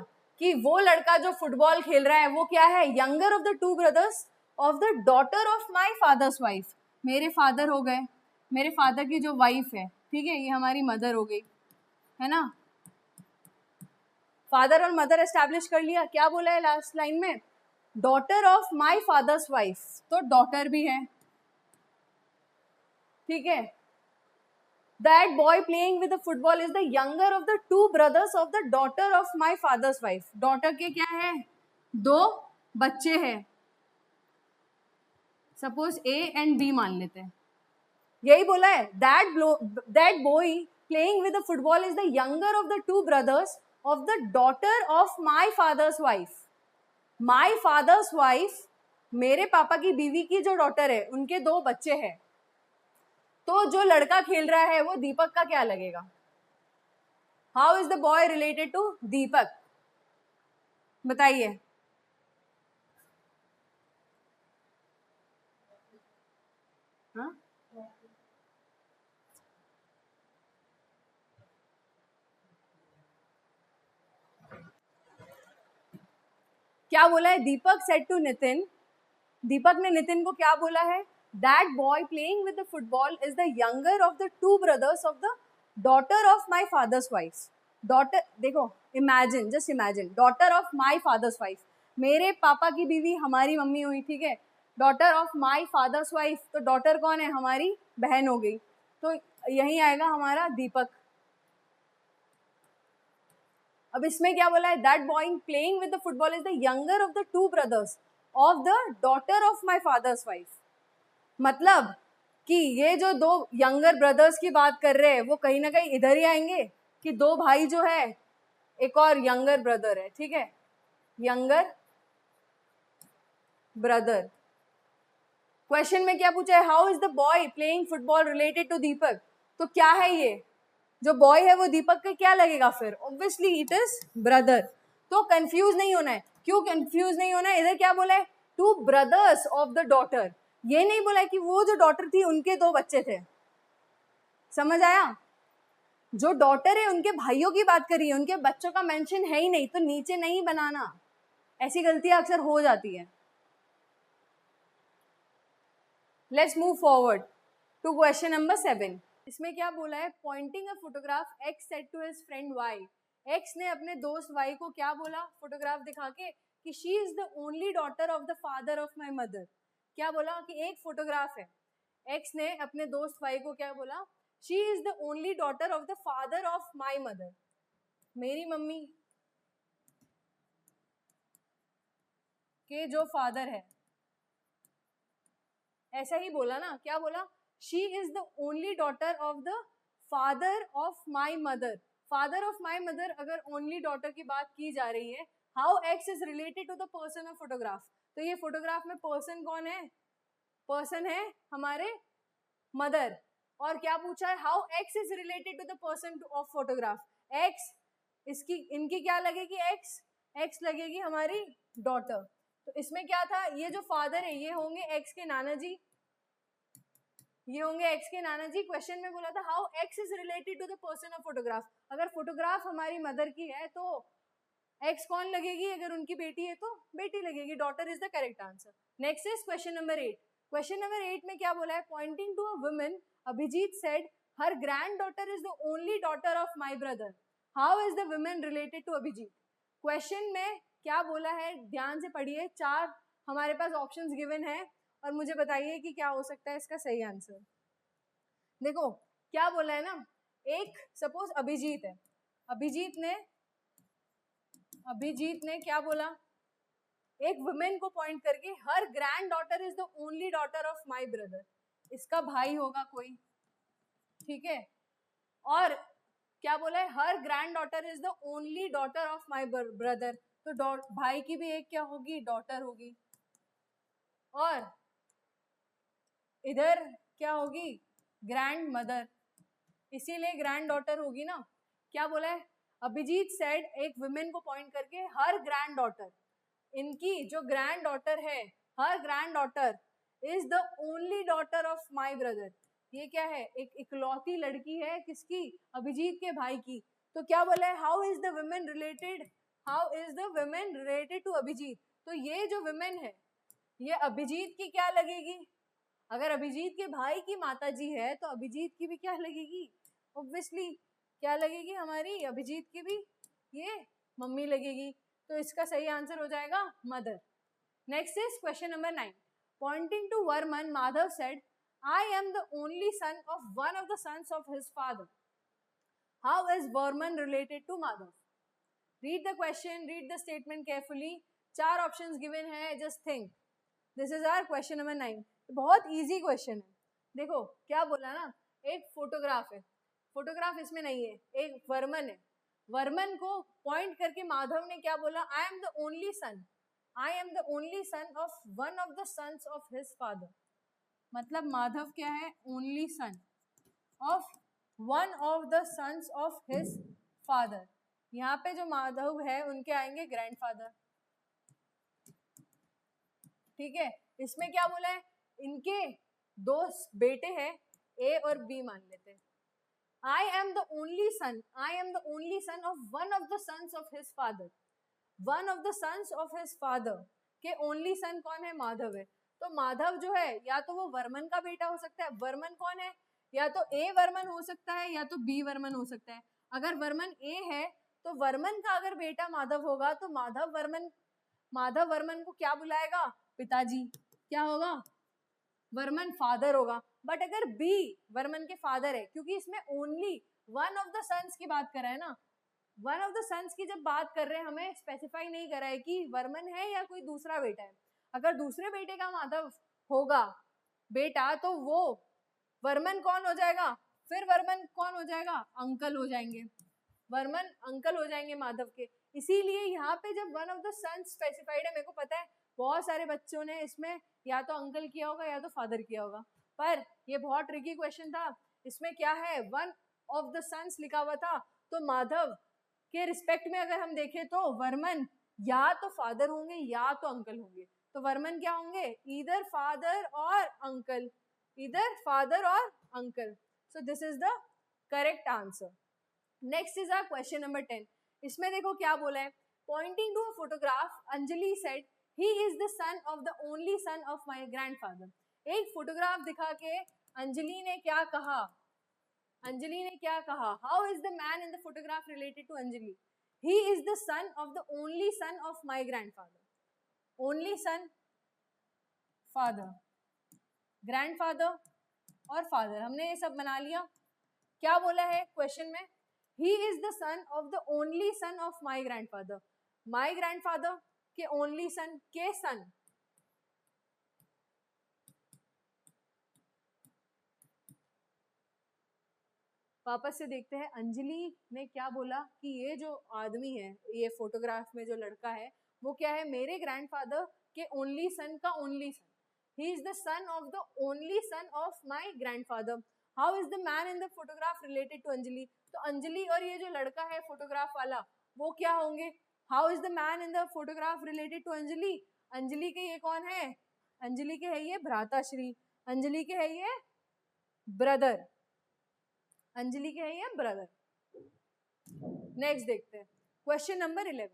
कि वो लड़का जो फुटबॉल खेल रहा है वो क्या है, younger of the 2 brothers of the daughter of my father's wife, मेरे फादर हो गए, मेरे फादर की जो वाइफ है, ठीक है, ये हमारी मदर हो गई, है ना, फादर और मदर एस्टैब्लिश कर लिया। क्या बोला है लास्ट लाइन में, daughter of my father's wife, तो डॉटर भी है, ठीक है। That boy playing with the football is the younger of the 2 brothers of the daughter of my father's wife. Daughter के क्या है, 2 बच्चे हैं, सपोज A and B मान लेते हैं, यही बोला है। That boy playing with the football is the younger of the 2 brothers of the daughter of my father's wife. My father's wife मेरे पापा की बीवी की जो डॉटर है उनके 2 बच्चे हैं, तो जो लड़का खेल रहा है वो दीपक का क्या लगेगा? How is the boy related to Deepak? बताइए। हाँ, क्या बोला है? दीपक सेड टू नितिन, दीपक ने नितिन को क्या बोला है? That boy playing with the football is the younger of the 2 brothers of the daughter of my father's wife. Daughter, देखो, imagine, just imagine, daughter of my father's wife, मेरे पापा की बीवी हमारी मम्मी हुई, ठीक है, daughter of my father's wife, तो डॉटर कौन है? हमारी बहन हो गई, तो यही आएगा हमारा दीपक। अब इसमें क्या बोला है? That boy playing with the football is the younger of the 2 brothers of the daughter of my father's wife. मतलब कि ये जो 2 यंगर ब्रदर्स की बात कर रहे हैं वो कहीं ना कहीं इधर ही आएंगे कि 2 भाई जो है, एक और यंगर ब्रदर है, ठीक है, यंगर ब्रदर। क्वेश्चन में क्या पूछा है? How is the boy playing football related to Deepak? तो क्या है ये जो बॉय है वो दीपक का क्या लगेगा फिर? Obviously it is brother. तो कंफ्यूज नहीं होना है। क्यों कंफ्यूज नहीं होना है? इधर क्या बोला है? 2 ब्रदर्स ऑफ द डॉटर, ये नहीं बोला है कि वो जो डॉटर थी उनके 2 बच्चे थे। समझ आया? जो डॉटर है उनके भाइयों की बात करी है, उनके बच्चों का मेंशन है ही नहीं, तो नीचे नहीं बनाना। ऐसी गलतियां अक्सर हो जाती है। Let's move forward to question number 7। इसमें क्या बोला है? Pointing a photograph X said to his friend Y. X ने अपने दोस्त वाई को क्या बोला फोटोग्राफ दिखा के? कि she is the only daughter of the father of my mother. क्या बोला? कि एक फोटोग्राफ है, एक्स ने अपने दोस्त वाई को क्या बोला? She is the only daughter of the father of my mother, मेरी मम्मी के जो फादर है। ऐसा ही बोला ना? क्या बोला? She is the only daughter of the father of my mother. Father of my mother अगर ओनली डॉटर की बात की जा रही है, how X is related to the person of photograph? तो ये फोटोग्राफ में पर्सन कौन है? पर्सन है हमारे मदर। और क्या पूछा है? How X is related to the person of photograph? X, इसकी इनकी क्या लगेगी? एक्स, एक्स लगेगी हमारी डॉटर। तो इसमें क्या था? ये जो फादर है ये होंगे एक्स के नाना जी, ये होंगे एक्स के नाना जी। क्वेश्चन में बोला था how X is related to the person of photograph. अगर फोटोग्राफ हमारी मदर की है तो एक्स कौन लगेगी? अगर उनकी बेटी है तो बेटी लगेगी। Daughter is the correct answer. Next is question number 8। Question number 8 में क्या बोला है? Pointing to a woman, Abhijit said her grand daughter is the only daughter of my brother. How is the woman related to Abhijit? Question में क्या बोला है? ध्यान से पढ़िए। 4 हमारे पास ऑप्शंस गिवन है और मुझे बताइए कि क्या हो सकता है इसका सही आंसर। देखो क्या बोला है ना, एक सपोज अभिजीत है, अभिजीत ने क्या बोला? एक वुमेन को पॉइंट करके her grand daughter is the only daughter of my brother. इसका भाई होगा कोई, ठीक है। और क्या बोला है? Her grand daughter is the only daughter of my brother. तो भाई की भी एक क्या होगी? डॉटर होगी। और इधर क्या होगी? ग्रैंड मदर, इसीलिए ग्रैंड डॉटर होगी ना। क्या बोला है? अभिजीत सेड, एक वुमेन को पॉइंट करके हर ग्रैंड डॉटर, इनकी जो ग्रैंड डॉटर है, her grand daughter is the only daughter of my brother. ये क्या है? एक इकलौती लड़की है किसकी? अभिजीत के भाई की। तो क्या बोला है? How is the woman related, how is the woman related to Abhijeet? तो ये जो वुमेन है ये अभिजीत की क्या लगेगी? अगर अभिजीत के भाई की माताजी है तो अभिजीत की भी क्या लगेगी? ऑब्वियसली क्या लगेगी? हमारी अभिजीत की भी ये मम्मी लगेगी। तो इसका सही आंसर हो जाएगा mother. Next is question number 9। Pointing to Varman, Madhav said I am the only son of one of the sons of his father. How is Varman related to Madhav? Read the question, read the statement carefully. 4 options given है, just think. This is our question number 9। बहुत easy question है। देखो क्या बोला ना, एक photograph है, photograph इसमें नहीं है, एक वर्मन है, वर्मन को पॉइंट करके माधव ने क्या बोला? I am the only son. I am the only son of one of the sons of his father, मतलब माधव क्या है, only son of one of the sons of his father. यहाँ पे जो माधव है उनके आएंगे ग्रैंडफादर, ठीक है। इसमें क्या बोला है, इनके दो बेटे हैं, ए और बी मान लेते हैं। I am the only son, I am the only son of one of the sons of his father, one of the sons of his father के only son कौन है, माधव है। तो माधव जो है या तो वो वर्मन का बेटा हो सकता है, वर्मन कौन है, या तो ए वर्मन हो सकता है या तो बी वर्मन हो सकता है। अगर वर्मन ए है तो वर्मन का अगर बेटा माधव होगा तो माधव वर्मन को क्या बुलाएगा, पिताजी, क्या होगा, वर्मन फादर होगा। बट अगर बी वर्मन के फादर है, क्योंकि इसमें only one of the sons की बात कर रहा है ना, वन ऑफ द सन्स की जब बात कर रहे हैं हमें स्पेसिफाई नहीं करा है कि वर्मन है या कोई दूसरा बेटा है। अगर दूसरे बेटे का माधव होगा बेटा तो वो वर्मन कौन हो जाएगा, फिर वर्मन कौन हो जाएगा, अंकल हो जाएंगे, वर्मन अंकल हो जाएंगे माधव के। इसीलिए यहाँ पे जब one of the sons specified है, मेरे को पता है बहुत सारे बच्चों ने इसमें या तो अंकल किया होगा या तो फादर किया होगा, पर ये बहुत ट्रिकी क्वेश्चन था। इसमें क्या है, वन ऑफ द सन्स लिखा हुआ था, तो माधव के रिस्पेक्ट में अगर हम देखें तो वर्मन या तो फादर होंगे या तो अंकल होंगे। तो वर्मन क्या होंगे, ईदर फादर और अंकल, ईदर फादर और uncle. So this is the correct answer. Next is our question number 10। इसमें देखो क्या बोला है, pointing to a photograph Anjali said he is the son of the only son of my grandfather. एक photograph दिखा के अंजलि ने क्या कहा, अंजलि ने क्या कहा, how is the man in the photograph related to Anjali, he is the son of the only son of my grandfather. Only son, father, grandfather और फादर, हमने ये सब बना लिया। क्या बोला है क्वेश्चन में, ही is the son of the only son of my grandfather, my grandfather के ओनली सन के सन, वापस से देखते हैं अंजलि ने क्या बोला कि ये जो आदमी है, ये फोटोग्राफ में जो लड़का है वो क्या है, मेरे ग्रैंडफादर के ओनली सन का only son, he is the son of the only son of my grandfather. How is the man in the photograph related to Anjali, तो अंजलि और ये जो लड़का है फोटोग्राफ वाला वो क्या होंगे, how is the man in the photograph related to Anjali, Anjali के ये कौन है, अंजलि के है ये भ्राताश्री, अंजलि के है ये ब्रदर, अंजलि के है ये ब्रदर। नेक्स्ट देखते हैं क्वेश्चन नंबर 11।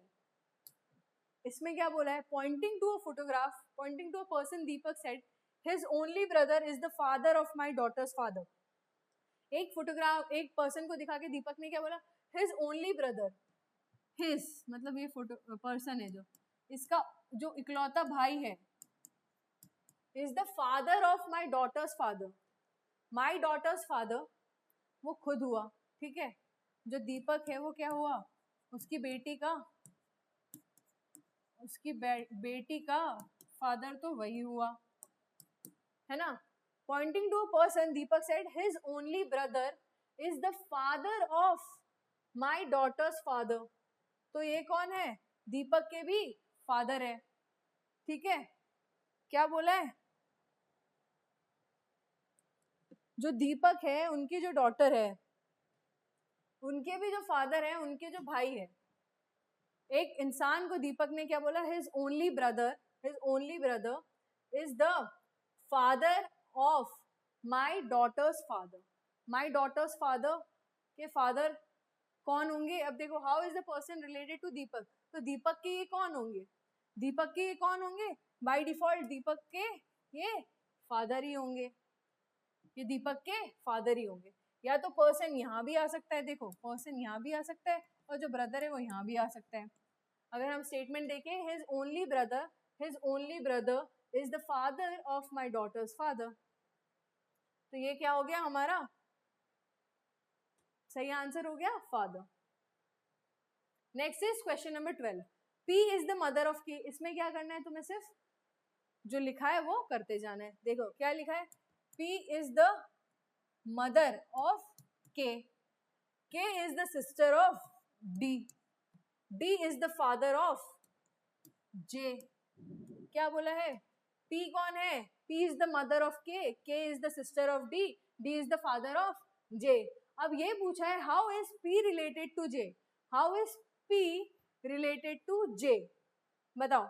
इसमें क्या बोला है, pointing to a photograph, pointing to a person Deepak said his only brother is the father of my daughter's father. एक फोटोग्राफ, एक पर्सन को दिखा के दीपक ने क्या बोला, हिज ओनली ब्रदर, हिज मतलब ये फोटो पर्सन है जो, इसका जो इकलौता भाई है, is the father of my daughter's father. My daughter's father वो खुद हुआ, ठीक है, जो दीपक है वो क्या हुआ, उसकी बेटी का, उसकी बेटी का फादर तो वही हुआ, है ना। Pointing to a person Deepak said his only brother is the father of my daughter's father. तो ये कौन है, दीपक के भी फादर है, ठीक है। क्या बोला है, जो दीपक है उनकी जो डॉटर है उनके भी जो फादर है, उनके जो भाई है। एक इंसान को दीपक ने क्या बोला, his only brother is the father of my daughter's father. My daughter's father के फादर कौन होंगे, अब देखो how is the person related to Deepak, तो दीपक के ये कौन होंगे, दीपक के ये कौन होंगे, बाय डिफॉल्ट दीपक के ये फादर ही होंगे, ये दीपक के फादर ही होंगे। या तो पर्सन यहाँ भी आ सकता है, देखो पर्सन यहाँ भी आ सकता है और जो ब्रदर है वो यहाँ भी आ सकता है। अगर हम स्टेटमेंट देखें, his only brother is the father of my daughter's father, तो ये क्या हो गया हमारा सही आंसर हो गया father. Next is question number 12। P is the mother of के। इसमें क्या करना है, तुम्हें सिर्फ जो लिखा है वो करते जाना है। देखो क्या लिखा है, P is the mother of K, K is the sister of D, D is the father of J, क्या बोला है? P कौन है? P is the mother of K, K is the sister of D, D is the father of J. अब ये पूछा है how is P related to J, how is P related to J? बताओ,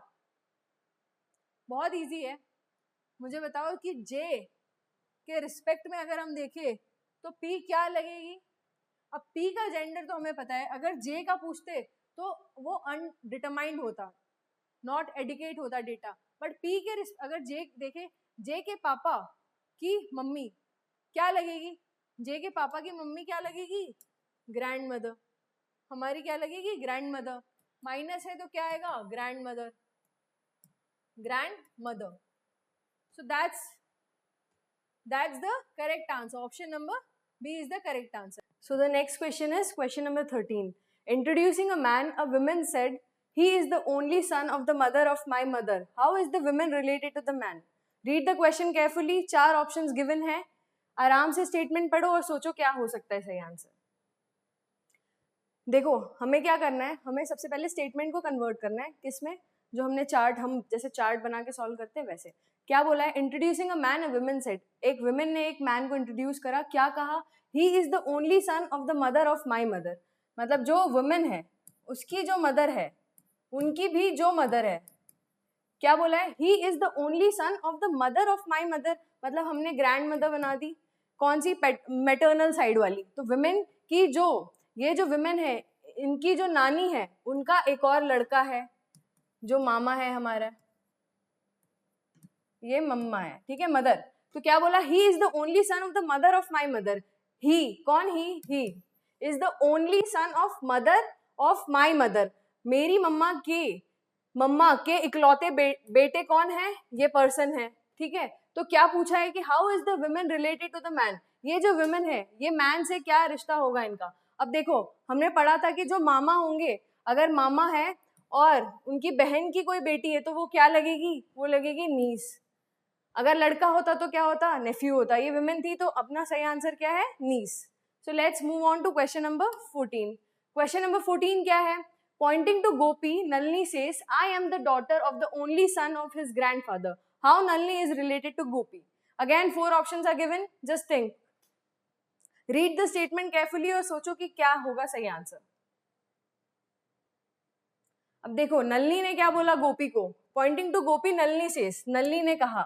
बहुत easy है. मुझे बताओ कि J के रिस्पेक्ट में अगर हम देखें तो P क्या लगेगी? अब P का जेंडर तो हमें पता है, अगर J का पूछते तो वो अनडिटरमाइंड होता, नॉट एडिकेट होता डेटा. बट P के अगर J देखे, J के पापा की मम्मी क्या लगेगी? J के पापा की मम्मी क्या लगेगी? Grand mother. हमारी क्या लगेगी? Grand mother. माइनस है तो क्या आएगा? Grand mother, grand mother. So that's the correct answer. Option number B is the correct answer. So the next question is question number 13. Introducing a man, a woman said, he is the only son of the mother of my mother. How is the woman related to the man? Read the question carefully. 4 options given है. आराम से statement पढ़ो और सोचो क्या हो सकता है सही आंसर. देखो, हमें क्या करना है, हमें सबसे पहले स्टेटमेंट को कन्वर्ट करना है. किसमें? जो हमने चार्ट, हम जैसे चार्ट बना के सॉल्व करते हैं वैसे. क्या बोला है? Introducing a man, a women said. एक वुमेन ने एक मैन को इंट्रोड्यूस करा. क्या कहा? ही is the only son of the mother of my mother. मतलब जो वुमेन है उसकी जो मदर है, उनकी भी जो मदर है. क्या बोला है? ही is the only son of the mother of my mother. मतलब हमने ग्रैंड मदर बना दी. कौन सी? मैटरनल साइड वाली. तो वुमेन की जो, ये जो वुमेन है, इनकी जो नानी है, उनका एक और लड़का है जो मामा है हमारा. ये मम्मा है, ठीक है, मदर. तो क्या बोला? He is the only son of the mother of my mother. He कौन? He is the only son of mother of my mother. मेरी मम्मा के इकलौते बेटे कौन है? ये पर्सन है, ठीक है. तो क्या पूछा है कि how is the woman related to the man. ये जो वुमेन है, ये मैन से क्या रिश्ता होगा इनका? अब देखो, हमने पढ़ा था कि जो मामा होंगे, अगर मामा है और उनकी बहन की कोई बेटी है तो वो क्या लगेगी? वो लगेगी नीस. अगर लड़का होता तो क्या होता? नेफ्यू होता. ये वुमेन थी तो अपना सही आंसर क्या है? Nice. So let's move on to question number 14. Question number 14 क्या है? Pointing to Gopi, Nalini says, I am the daughter of the only son of his grandfather. How Nalini is related to Gopi? Again, 4 options are given. Just think. Read the statement carefully और सोचो कि क्या होगा सही answer. अब देखो, नलिनी ने क्या बोला गोपी को? Pointing to Gopi, Nalini says. Nalini ने कहा,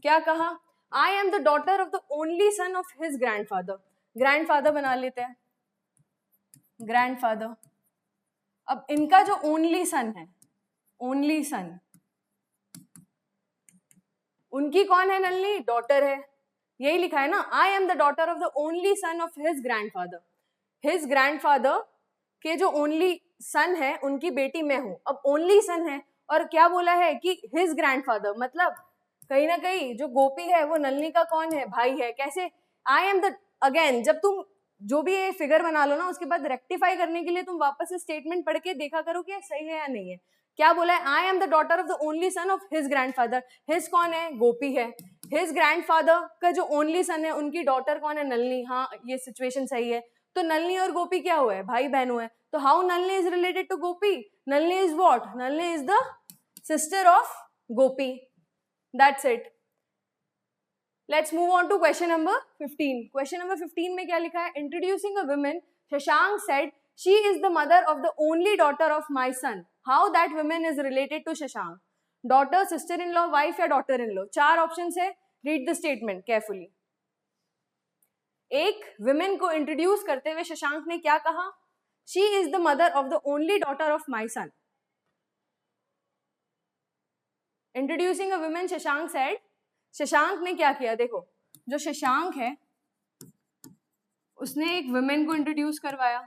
क्या कहा? I am the daughter of the only son of his grandfather. Grandfather बना लेते हैं. ग्रैंडफादर. अब इनका जो ओनली सन है, ओनली सन, उनकी कौन है? नलिनी, डॉटर है. यही लिखा है ना, आई am the daughter of the only son of his grandfather. His grandfather के जो ओनली सन है, उनकी बेटी मैं हूं. अब ओनली सन है और क्या बोला है कि हिज ग्रैंडफादर, मतलब कहीं ना कहीं जो गोपी है वो नलिनी का कौन है? भाई है. कैसे? आई एम द, अगेन जब तुम जो भी ये फिगर बना लो ना, उसके बाद रेक्टिफाई करने के लिए तुम वापस से स्टेटमेंट पढ़ के देखा करो कि सही है या नहीं है. क्या बोला है? आई am the daughter of the only son of his grandfather. His कौन है? गोपी है. हिज ग्रैंडफादर का जो ओनली सन है, उनकी डॉटर कौन है? नलिनी. हाँ, ये सिचुएशन सही है. तो नलिनी और गोपी क्या हुआ है? भाई बहन हुए. तो how Nalini is related to Gopi? Nalini is what? Nalini is the sister of Gopi. That's it. Let's move on to question number 15. Question number 15 में क्या लिखा है? Introducing a woman, Shashank said, she is the mother of the only daughter of my son. How that woman is related to Shashank? Daughter, sister-in-law, wife या daughter-in-law? 4 options है. Read the statement carefully. एक women को introduce करते हुए शशांक ने क्या कहा? She is the mother of the only daughter of my son. Introducing a woman, Shashank said, Shashank ने क्या किया? देखो, जो शशांक है उसने एक वुमेन को इंट्रोड्यूस करवाया,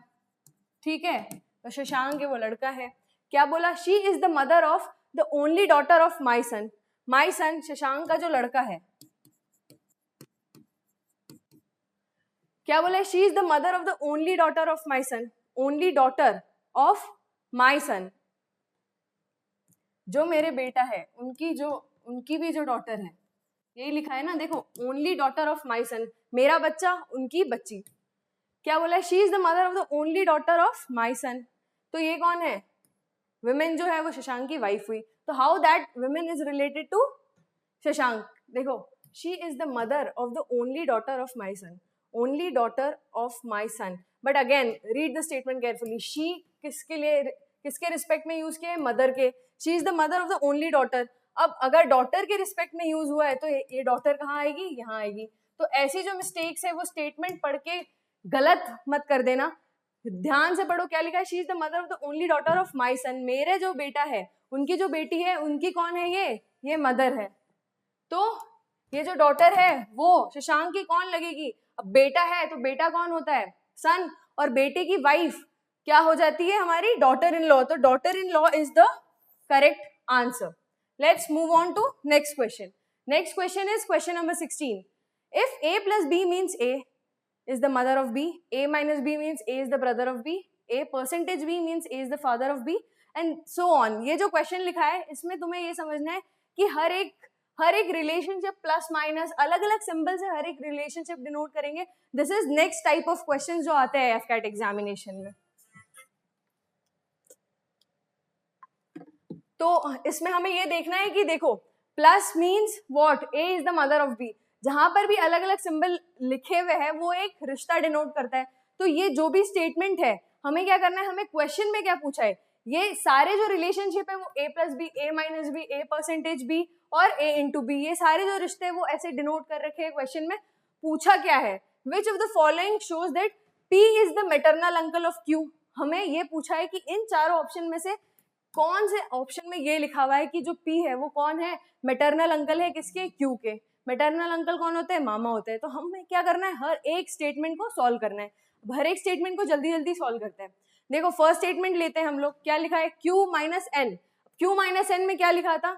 ठीक है. तो शशांक है, वो लड़का है. क्या बोला? She is the mother of the only daughter of my son. My son Shashank का जो लड़का है. क्या बोला? She is the mother of the only daughter of my sun. Only daughter of my son, जो मेरे बेटा है उनकी भी जो डॉटर है. यही लिखा है ना, देखो, only daughter of my son, मेरा बच्चा, उनकी बच्ची. क्या बोला? She is the mother of the only daughter of my son. तो ये कौन है? विमेन जो है वो शशांक की वाइफ हुई, तो how that women is related to Shashank? देखो, she is the mother of the only daughter of my sun, only daughter of my son. But again read the statement carefully, she किसके लिए, किसके रिस्पेक्ट में use किया है? Mother के। She is the mother of the only daughter. अब अगर daughter के रिस्पेक्ट में यूज हुआ है तो ये डॉटर कहाँ आएगी? यहाँ आएगी। तो ऐसी जो मिस्टेक्स है वो स्टेटमेंट पढ़ के गलत मत कर देना, ध्यान से पढ़ो क्या लिखा है। She is the mother of the only daughter of my son, मेरे जो बेटा है उनकी जो बेटी है उनकी कौन है? ये मदर है। तो ये जो डॉटर है वो शशांक की कौन लगेगी? अब बेटा है तो बेटा कौन होता है? सन। और बेटे की वाइफ क्या हो जाती है? हमारी डॉटर इन लॉ। तो daughter in law is the correct answer. Let's move on to next question. Next question is question number 16। If a plus b means a is the mother of b, a minus b means a is the brother of b, a percentage b means a is the father of b, and so on। ये जो question लिखा है इसमें तुम्हें ये समझना है कि हर एक रिलेशनशिप प्लस माइनस अलग अलग सिंबल से हर एक रिलेशनशिप डिनोट करेंगे। This is next type of question जो आते हैं एफकैट एग्जामिनेशन में। तो इसमें हमें ये देखना है कि देखो, plus means what? A is the mother of B. जहां पर भी अलग अलग सिंबल लिखे हुए हैं वो एक रिश्ता डिनोट करता है। तो ये जो भी स्टेटमेंट है हमें क्या करना है, हमें क्वेश्चन में क्या पूछा है, ये सारे जो रिलेशनशिप है वो a plus B, a minus B, a percentage B और a इंटू बी, ये सारे जो रिश्ते हैं वो ऐसे डिनोट कर रखे हैं। क्वेश्चन में पूछा क्या है? विच of the following shows that p is the maternal uncle of q। हमें ये पूछा है कि इन चारों ऑप्शन में से कौन से ऑप्शन में ये लिखा हुआ है कि जो p है वो कौन है? मैटरनल अंकल है किसके? q के। मैटरनल अंकल कौन होते हैं? मामा होते हैं। तो हमें क्या करना है, हर एक स्टेटमेंट को सॉल्व करना है। हर एक स्टेटमेंट को जल्दी जल्दी सॉल्व करते हैं। देखो फर्स्ट स्टेटमेंट लेते हैं हम लोग, क्या लिखा है? q minus N. q minus N में क्या लिखा था?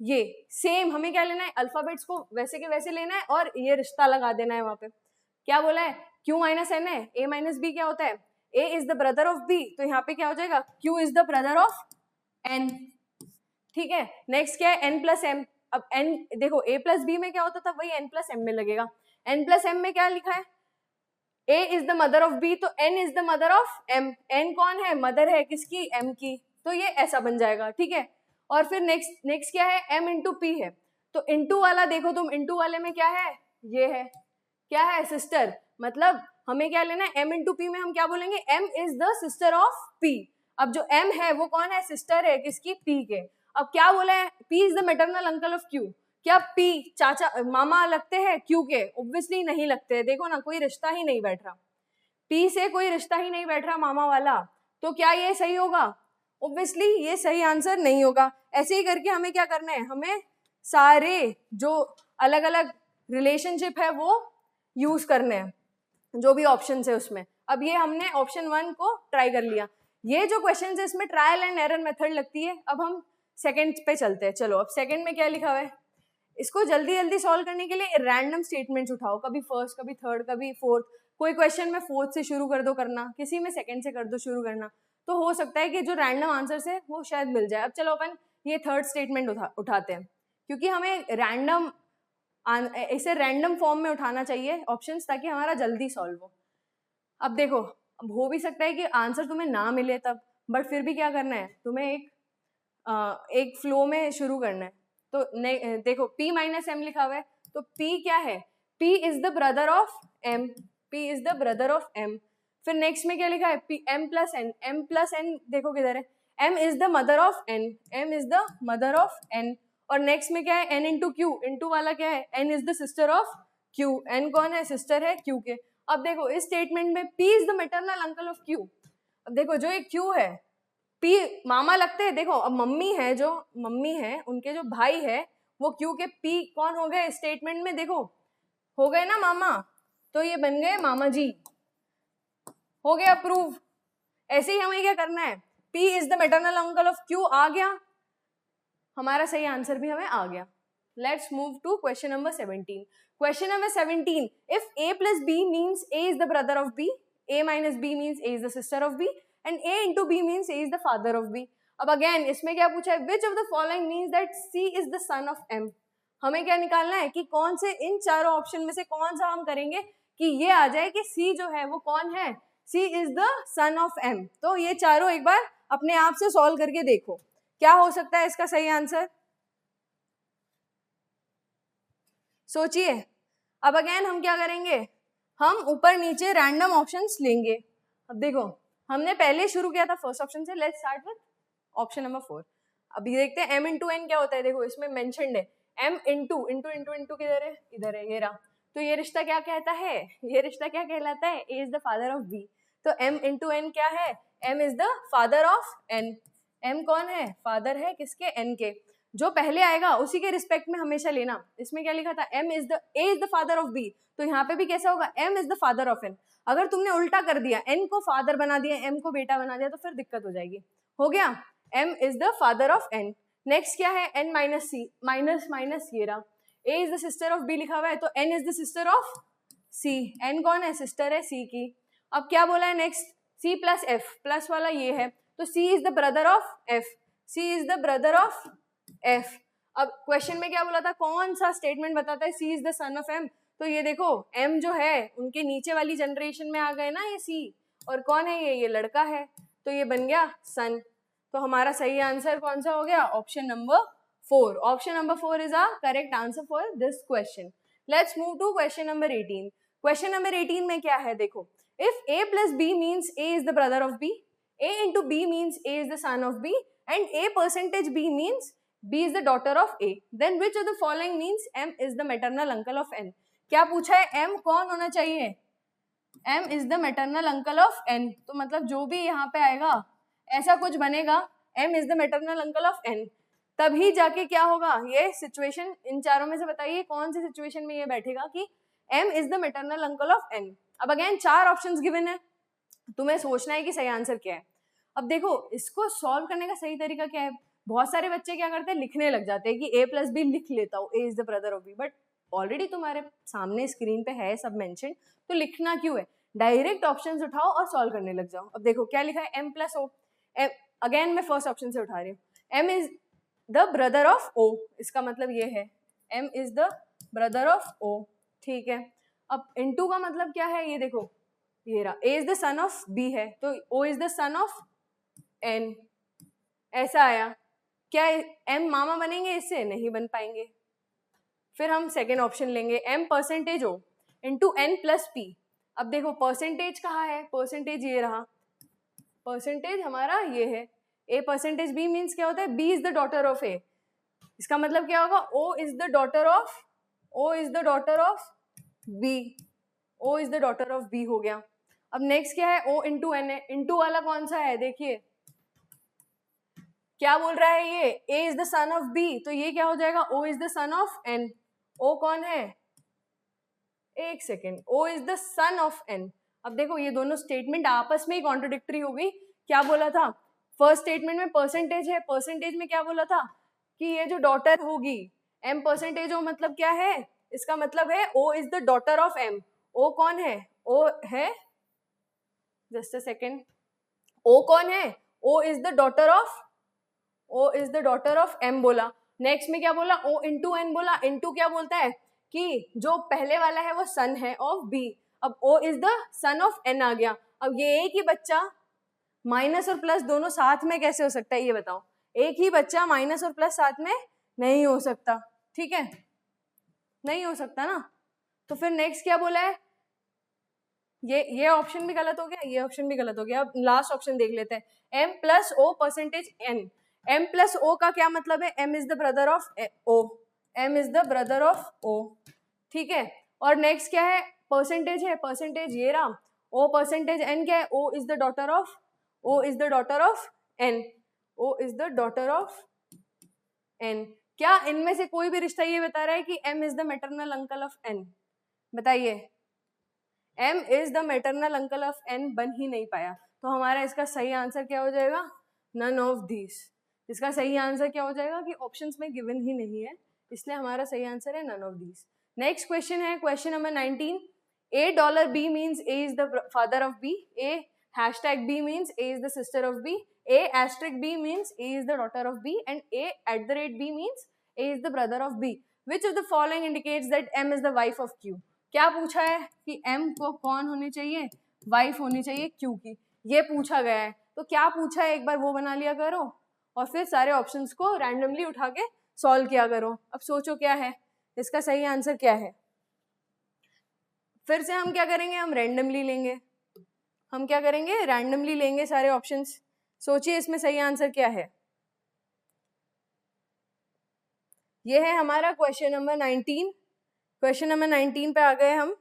ये सेम हमें क्या लेना है, अल्फाबेट्स को वैसे के वैसे लेना है और ये रिश्ता लगा देना है। वहां पे क्या बोला है? q माइनस एन है, a माइनस बी क्या होता है? a is the brother of b, तो यहाँ पे क्या हो जाएगा? q is the brother of n। ठीक है, नेक्स्ट क्या है? n plus m। अब n देखो a प्लस बी में क्या होता था, वही n प्लस m में लगेगा। n प्लस m में क्या लिखा है? a is the mother of b, तो n is the mother of m। n कौन है? मदर है किसकी? m की। तो ये ऐसा बन जाएगा। ठीक है, और फिर नेक्स्ट क्या है? m इंटू p है। तो इंटू वाला देखो तुम, इंटू वाले में क्या है? ये है, क्या है? सिस्टर। मतलब हमें क्या लेना है? m इंटू p में हम क्या बोलेंगे? m is the sister of p। अब जो m है वो कौन है? सिस्टर है किसकी? p के। अब क्या बोला है? p is the maternal uncle of q। क्या p चाचा मामा लगते हैं q के? ऑब्वियसली नहीं लगते। देखो ना, कोई रिश्ता ही नहीं बैठ रहा, p से कोई रिश्ता ही नहीं बैठ रहा मामा वाला। तो क्या ये सही होगा? ऑब्वियसली ये सही आंसर नहीं होगा। ऐसे ही करके हमें क्या करना है, हमें सारे जो अलग अलग रिलेशनशिप है वो यूज करने हैं, जो भी ऑप्शन है उसमें। अब ये हमने ऑप्शन 1 को ट्राई कर लिया। ये जो क्वेश्चन है इसमें ट्रायल एंड एरर मेथड लगती है। अब हम सेकंड पे चलते हैं। चलो, अब सेकंड में क्या लिखा हुआ है, इसको जल्दी जल्दी सॉल्व करने के लिए रैंडम स्टेटमेंट्स उठाओ, कभी फर्स्ट, कभी थर्ड, कभी फोर्थ। कोई क्वेश्चन में फोर्थ से शुरू कर दो करना, किसी में सेकंड से कर दो शुरू करना, तो हो सकता है कि जो रैंडम आंसर है वो शायद मिल जाए। अब चलो अपन ये थर्ड स्टेटमेंट उठाते हैं, क्योंकि हमें रैंडम इसे रैंडम फॉर्म में उठाना चाहिए ऑप्शंस, ताकि हमारा जल्दी सॉल्व हो। अब देखो, अब हो भी सकता है कि आंसर तुम्हें ना मिले तब, बट फिर भी क्या करना है, तुम्हें एक फ्लो में शुरू करना है। तो देखो p माइनस एम लिखा हुआ है, तो p क्या है? p is the brother of m, p is the brother of m। फिर नेक्स्ट में क्या लिखा है? p m plus n, m plus n देखो किधर है? m is the mother of n, m is the mother of n। और next में क्या है? n इंटू क्यू, इंटू वाला क्या है? n is the sister of q, n कौन है? सिस्टर है q के। अब देखो इस स्टेटमेंट में p is the maternal uncle of q। अब देखो जो ये q है, p मामा लगते हैं। देखो अब मम्मी है, जो मम्मी है उनके जो भाई है वो q के p कौन हो गए स्टेटमेंट में? देखो हो गए ना मामा, तो ये बन गए मामा जी। हो गया प्रूव। ऐसे ही हमें क्या करना है, p is the maternal uncle of q आ गया, हमारा सही आंसर भी हमें आ गया। Let's move to question number 17। Question number 17, if a plus b means a is the brother of b, a minus b means a is the sister of b, and a into b means a is the father of b। अब again इसमें क्या पूछा है? which of the following means that c is the son of m। हमें क्या निकालना है कि कौन से इन चारों ऑप्शन में से कौन सा हम करेंगे कि ये आ जाए कि c जो है वो कौन है? c is the son of m। तो ये चारों एक बार अपने आप से सॉल्व करके देखो क्या हो सकता है इसका सही आंसर, सोचिए। अब अगेन हम क्या करेंगे, हम ऊपर नीचे रैंडम ऑप्शंस लेंगे। अब देखो हमने पहले शुरू किया था फर्स्ट ऑप्शन से, let's start with option number 4। अभी देखते हैं m इंटू एन क्या होता है। देखो इसमें मेंशन्ड है m into into into into किधर है, इधर है, ये रहा। तो ये रिश्ता क्या कहता है, ये रिश्ता क्या कहलाता है, a is the father of b। तो m इंटू एन क्या है, m is the father of n। m कौन है, फादर है किसके, n के। जो पहले आएगा उसी के रिस्पेक्ट में हमेशा लेना। इसमें क्या लिखा था, m is the a is the father of b, तो यहाँ पे भी कैसा होगा, m is the father of n। अगर तुमने उल्टा कर दिया, n को फादर बना दिया, m को बेटा बना दिया, तो फिर दिक्कत हो जाएगी। हो गया, m is the father of n। Next क्या है, n माइनस सी, माइनस माइनस ये रहा, a is the sister of b लिखा हुआ है, तो n is the sister of c। n कौन है, सिस्टर है c की। अब क्या बोला है next, c plus f, plus वाला ये है, तो c is the brother of f, c is the brother of f। अब क्वेश्चन में क्या बोला था, कौन सा स्टेटमेंट बताता है c is the son of m। तो ये देखो m जो है उनके नीचे वाली जनरेशन में आ गए ना ये c, और कौन है ये लड़का है, तो ये बन गया सन। तो हमारा सही आंसर कौन सा हो गया, option number 4। Option number 4 is a correct answer for this question. Let's move to question number 18। Question number 18 में क्या है, देखो, if a plus b means a is the brother of b, a into b means a is the son of b, and a percentage b means b is the daughter of a, then which of the following means m is the maternal uncle of n। क्या पूछा है, m कौन होना चाहिए, m is the maternal uncle of n। तो मतलब जो भी यहाँ पे आएगा ऐसा कुछ बनेगा, m is the maternal uncle of n, तभी जाके क्या होगा, ये सिचुएशन, इन चारों में से बताइए कौन सी सिचुएशन में ये बैठेगा कि m is the maternal uncle of n। अब अगेन 4 ऑप्शंस गिवन है, तुम्हें सोचना है कि सही आंसर क्या है। अब देखो इसको सॉल्व करने का सही तरीका क्या है, बहुत सारे बच्चे क्या करते हैं, लिखने लग जाते हैं कि a प्लस बी लिख लेता हूँ, a is the brother of b, but already तुम्हारे सामने स्क्रीन पे है सब मेंशन, तो लिखना क्यों है, डायरेक्ट ऑप्शंस उठाओ और सॉल्व करने लग जाओ। अब देखो क्या लिखा है, m प्लस o, अगेन मैं फर्स्ट ऑप्शन से उठा रही हूँ, m is the brother of o, इसका मतलब ये है m is the brother of o, ठीक है। अब इनटू का मतलब क्या है, ये देखो ये रहा, a is the son of b है, तो o is the son of n, ऐसा आया। क्या m मामा बनेंगे इससे, नहीं बन पाएंगे। फिर हम सेकेंड ऑप्शन लेंगे, m percentage o into n plus p। अब देखो परसेंटेज कहाँ है, परसेंटेज ये रहा, परसेंटेज हमारा ये है, a परसेंटेज b मीन्स क्या होता है, b is the daughter of a, इसका मतलब क्या होगा, o is the daughter of, o is the daughter of b, o is the daughter of b हो गया। अब नेक्स्ट क्या है, o इंटू n है, इंटू वाला कौन सा है, देखिए क्या बोल रहा है ये, a is the son of b, तो ये क्या हो जाएगा, o is the son of n। o कौन है, एक second, o is the son of n। अब देखो ये दोनों स्टेटमेंट आपस में ही कॉन्ट्रोडिक्टरी हो गई। क्या बोला था, फर्स्ट स्टेटमेंट में परसेंटेज है, परसेंटेज में क्या बोला था कि ये जो डॉटर होगी m परसेंटेज o, मतलब क्या है, इसका मतलब है o is the daughter of m। o कौन है, o है, जस्ट अ सेकेंड, o कौन है, o is the daughter of, o is the daughter of m बोला। नेक्स्ट में क्या बोला, o इंटू n बोला, इंटू क्या बोलता है कि जो पहले वाला है वो सन है ऑफ b, अब o is the son of n आ गया। अब ये एक ही बच्चा माइनस और प्लस दोनों साथ में कैसे हो सकता है, ये बताओ, एक ही बच्चा माइनस और प्लस साथ में नहीं हो सकता, ठीक है, नहीं हो सकता ना। तो फिर नेक्स्ट क्या बोला है, ये ऑप्शन भी गलत हो गया, ये ऑप्शन भी गलत हो गया। अब लास्ट ऑप्शन देख लेते हैं, m plus o percentage n। m plus o का क्या मतलब है, m is the brother of o, m is the brother of o, ठीक है। और नेक्स्ट क्या है, परसेंटेज है, परसेंटेज ये रहा, o परसेंटेज n क्या है, o is the daughter of, o is the daughter of n, o is the daughter of n। क्या इनमें से कोई भी रिश्ता ये बता रहा है कि m is the maternal uncle of n, बताइए, m is the maternal uncle of n बन ही नहीं पाया। तो हमारा इसका सही आंसर क्या हो जाएगा, नन ऑफ दिस। इसका सही आंसर क्या हो जाएगा कि ऑप्शंस में गिवन ही नहीं है, इसलिए हमारा सही आंसर है none of this. Next question है question number 19, $B means A is the father of B, A hashtag B means A is the sister of B, A asterisk B means A is the daughter of B, and A at the rate B means A is the brother of B. Which of the following indicates that M is the wife of Q? क्या पूछा है कि M को कौन होनी चाहिए, wife होनी चाहिए Q की, ये पूछा गया है। तो क्या पूछा है एक बार वो बना लिया करो और फिर सारे ऑप्शंस को रैंडमली उठा के सॉल्व किया करो। अब सोचो क्या है इसका सही आंसर, क्या है। फिर से हम क्या करेंगे, हम रैंडमली लेंगे। हम क्या करेंगे, रैंडमली लेंगे सारे ऑप्शंस। सोचिए इसमें सही आंसर क्या है। ये है हमारा क्वेश्चन नंबर 19। क्वेश्चन नंबर 19 पे आ गए हम।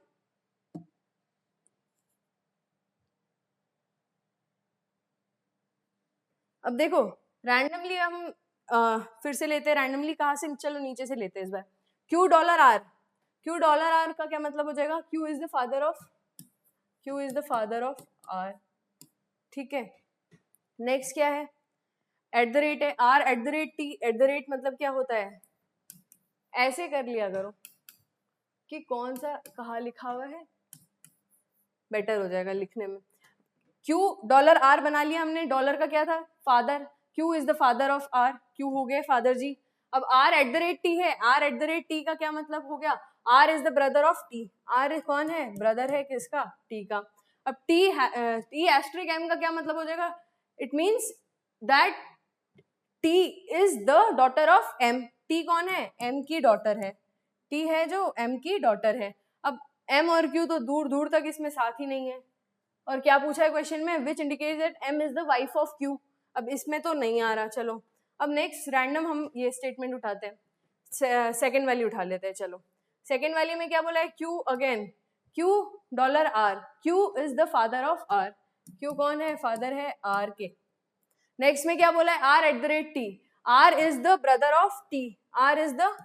अब देखो रैंडमली हम फिर से लेते हैं। रैंडमली कहाँ से, चलो नीचे से लेते हैं इस बार। Q dollar R, Q dollar R का क्या मतलब हो जाएगा, Q is the father of R. ठीक है, नेक्स्ट क्या है, एट द रेट है, R at the rate T. At the rate मतलब क्या होता है, ऐसे कर लिया करो कि कौन सा कहाँ लिखा हुआ है, बेटर हो जाएगा लिखने में। क्यू डॉलर आर बना लिया हमने, डॉलर का क्या था, father. Q is the father of R, Q हो गए फादर जी। अब R at the rate T है, R at the rate T का क्या मतलब हो गया, R is the brother of T. R कौन है, ब्रदर है किसका, टी का। अब टी एस्ट्रिक एम का क्या मतलब हो जाएगा, it means that T is the daughter of M. T कौन है, एम की डॉटर है, टी है जो एम की डॉटर है। अब एम और क्यू तो दूर दूर तक इसमें साथ ही नहीं है। और क्या पूछा है क्वेश्चन में, which indicates that M is the wife of Q. अब इसमें तो नहीं आ रहा। चलो अब नेक्स्ट रैंडम हम ये स्टेटमेंट उठाते हैं, सेकेंड वैल्यू उठा लेते हैं। चलो सेकेंड वैल्यू में क्या बोला है, Q again, Q dollar R, Q is the father of R. Q कौन है, फादर है आर के। नेक्स्ट में क्या बोला है, R at the rate T, R is the brother of T, R is the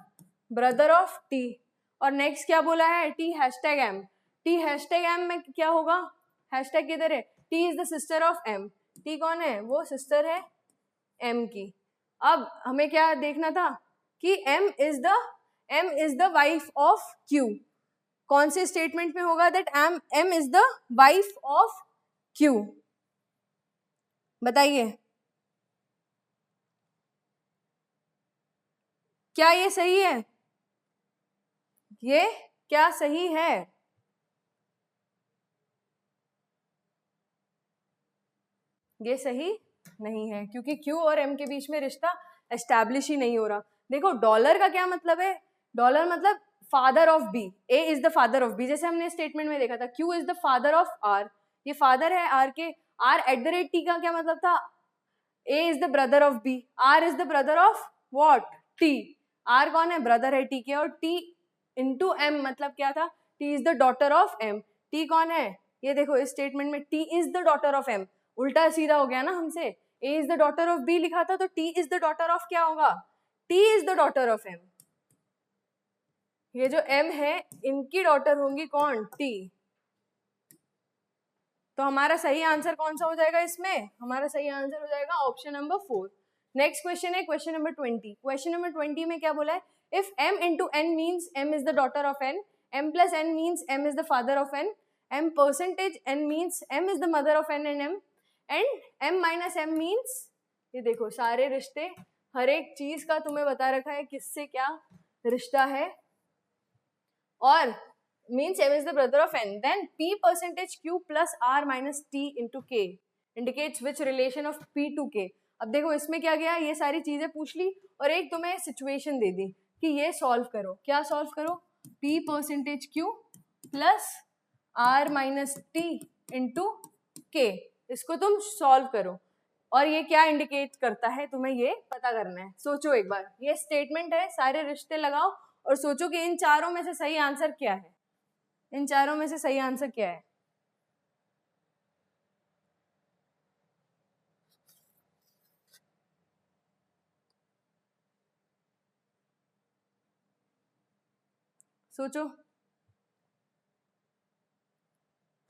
brother of T. और next क्या बोला है, T hashtag M, T hashtag M में क्या होगा, हैशटैग किधर है, T is the sister of M. T कौन है, वो सिस्टर है एम की। अब हमें क्या देखना था कि M is the wife of Q. कौन से स्टेटमेंट में होगा that M is the wife of Q, बताइए क्या ये सही है, ये क्या सही है। ये सही नहीं है क्योंकि क्यू और एम के बीच में रिश्ता एस्टैब्लिश ही नहीं हो रहा। देखो डॉलर का क्या मतलब है, डॉलर मतलब father of B, A is the father of B. जैसे हमने स्टेटमेंट में देखा था, Q is the father of R, ये फादर है आर के। R at the rate T का क्या मतलब था, A is the brother of B, R is the brother of what, T. R कौन है, ब्रदर है टी के। और टी इंटू एम मतलब क्या था, T is the daughter of M. T कौन है, ये देखो इस स्टेटमेंट में T is the daughter of M, उल्टा सीधा हो गया ना हमसे। A is the daughter of B लिखा था तो T is the daughter of क्या होगा, T is the daughter of M. ये जो एम है इनकी डॉटर होंगी कौन, टी। तो हमारा सही आंसर कौन सा हो जाएगा इसमें, हमारा सही आंसर हो जाएगा ऑप्शन नंबर 4। नेक्स्ट क्वेश्चन है क्वेश्चन नंबर 20। क्वेश्चन नंबर 20 में क्या बोला है, if m into N means m is the daughter of n, m plus n means m is the father of n, m percentage n means m is the mother of n and m minus m means, ये देखो सारे रिश्ते, हर एक चीज का तुम्हें बता रखा है किससे क्या रिश्ता है। और means m is the brother of n, then p percentage q plus r minus t into k indicates which relation of p to k। अब देखो इसमें क्या गया, ये सारी चीजें पूछ ली और एक तुम्हें सिचुएशन दे दी कि ये सॉल्व करो। क्या सॉल्व करो, p percentage q plus r minus t into k, इसको तुम सॉल्व करो। और ये क्या इंडिकेट करता है तुम्हें ये पता करना है। सोचो एक बार, ये स्टेटमेंट है, सारे रिश्ते लगाओ और सोचो कि इन चारों में से सही आंसर क्या है, इन चारों में से सही आंसर क्या है। सोचो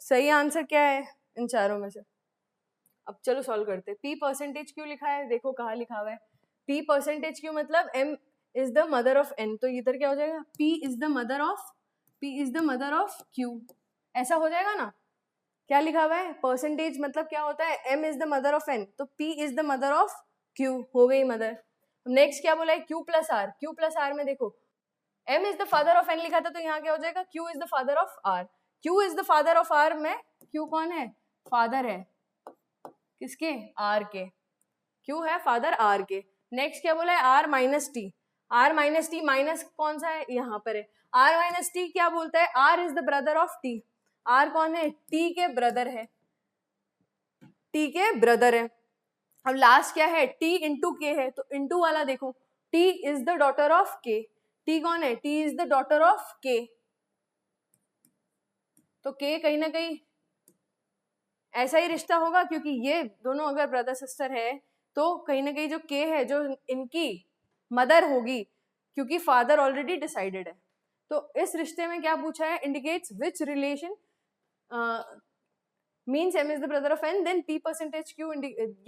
सही आंसर क्या है इन चारों में से। अब चलो सॉल्व करते। p परसेंटेज क्यू लिखा है, देखो कहाँ लिखा हुआ है, p परसेंटेज क्यू मतलब m is the mother of n, तो इधर क्या हो जाएगा, p is the mother of q, ऐसा हो जाएगा ना। क्या लिखा हुआ है, परसेंटेज मतलब क्या होता है, m is the mother of n, तो p is the mother of q, हो गई मदर। नेक्स्ट क्या बोला है, q plus r, q plus r में देखो m is the father of n लिखा था तो यहाँ क्या हो जाएगा, q is the father of r, q is the father of r में q कौन है, फादर है किसके, आर के, क्यों है फादर आर के। नेक्स्ट क्या बोला है, R minus T, R minus T, minus कौन सा है, यहाँ पर है, आर माइनस टी क्या बोलता है, R is the brother of T, R कौन है, टी के ब्रदर है, टी के ब्रदर है। अब लास्ट क्या है, टी इंटू के है, तो इंटू वाला देखो, T is the daughter of के, टी कौन है, T is the daughter of के, तो के कहीं ना कहीं ऐसा ही रिश्ता होगा, क्योंकि ये दोनों अगर ब्रदर सिस्टर है तो कहीं ना कहीं जो के है जो इनकी मदर होगी, क्योंकि फादर ऑलरेडी डिसाइडेड है। तो इस रिश्ते में क्या पूछा है, indicates which relation means m is the brother of n, then p percentage q,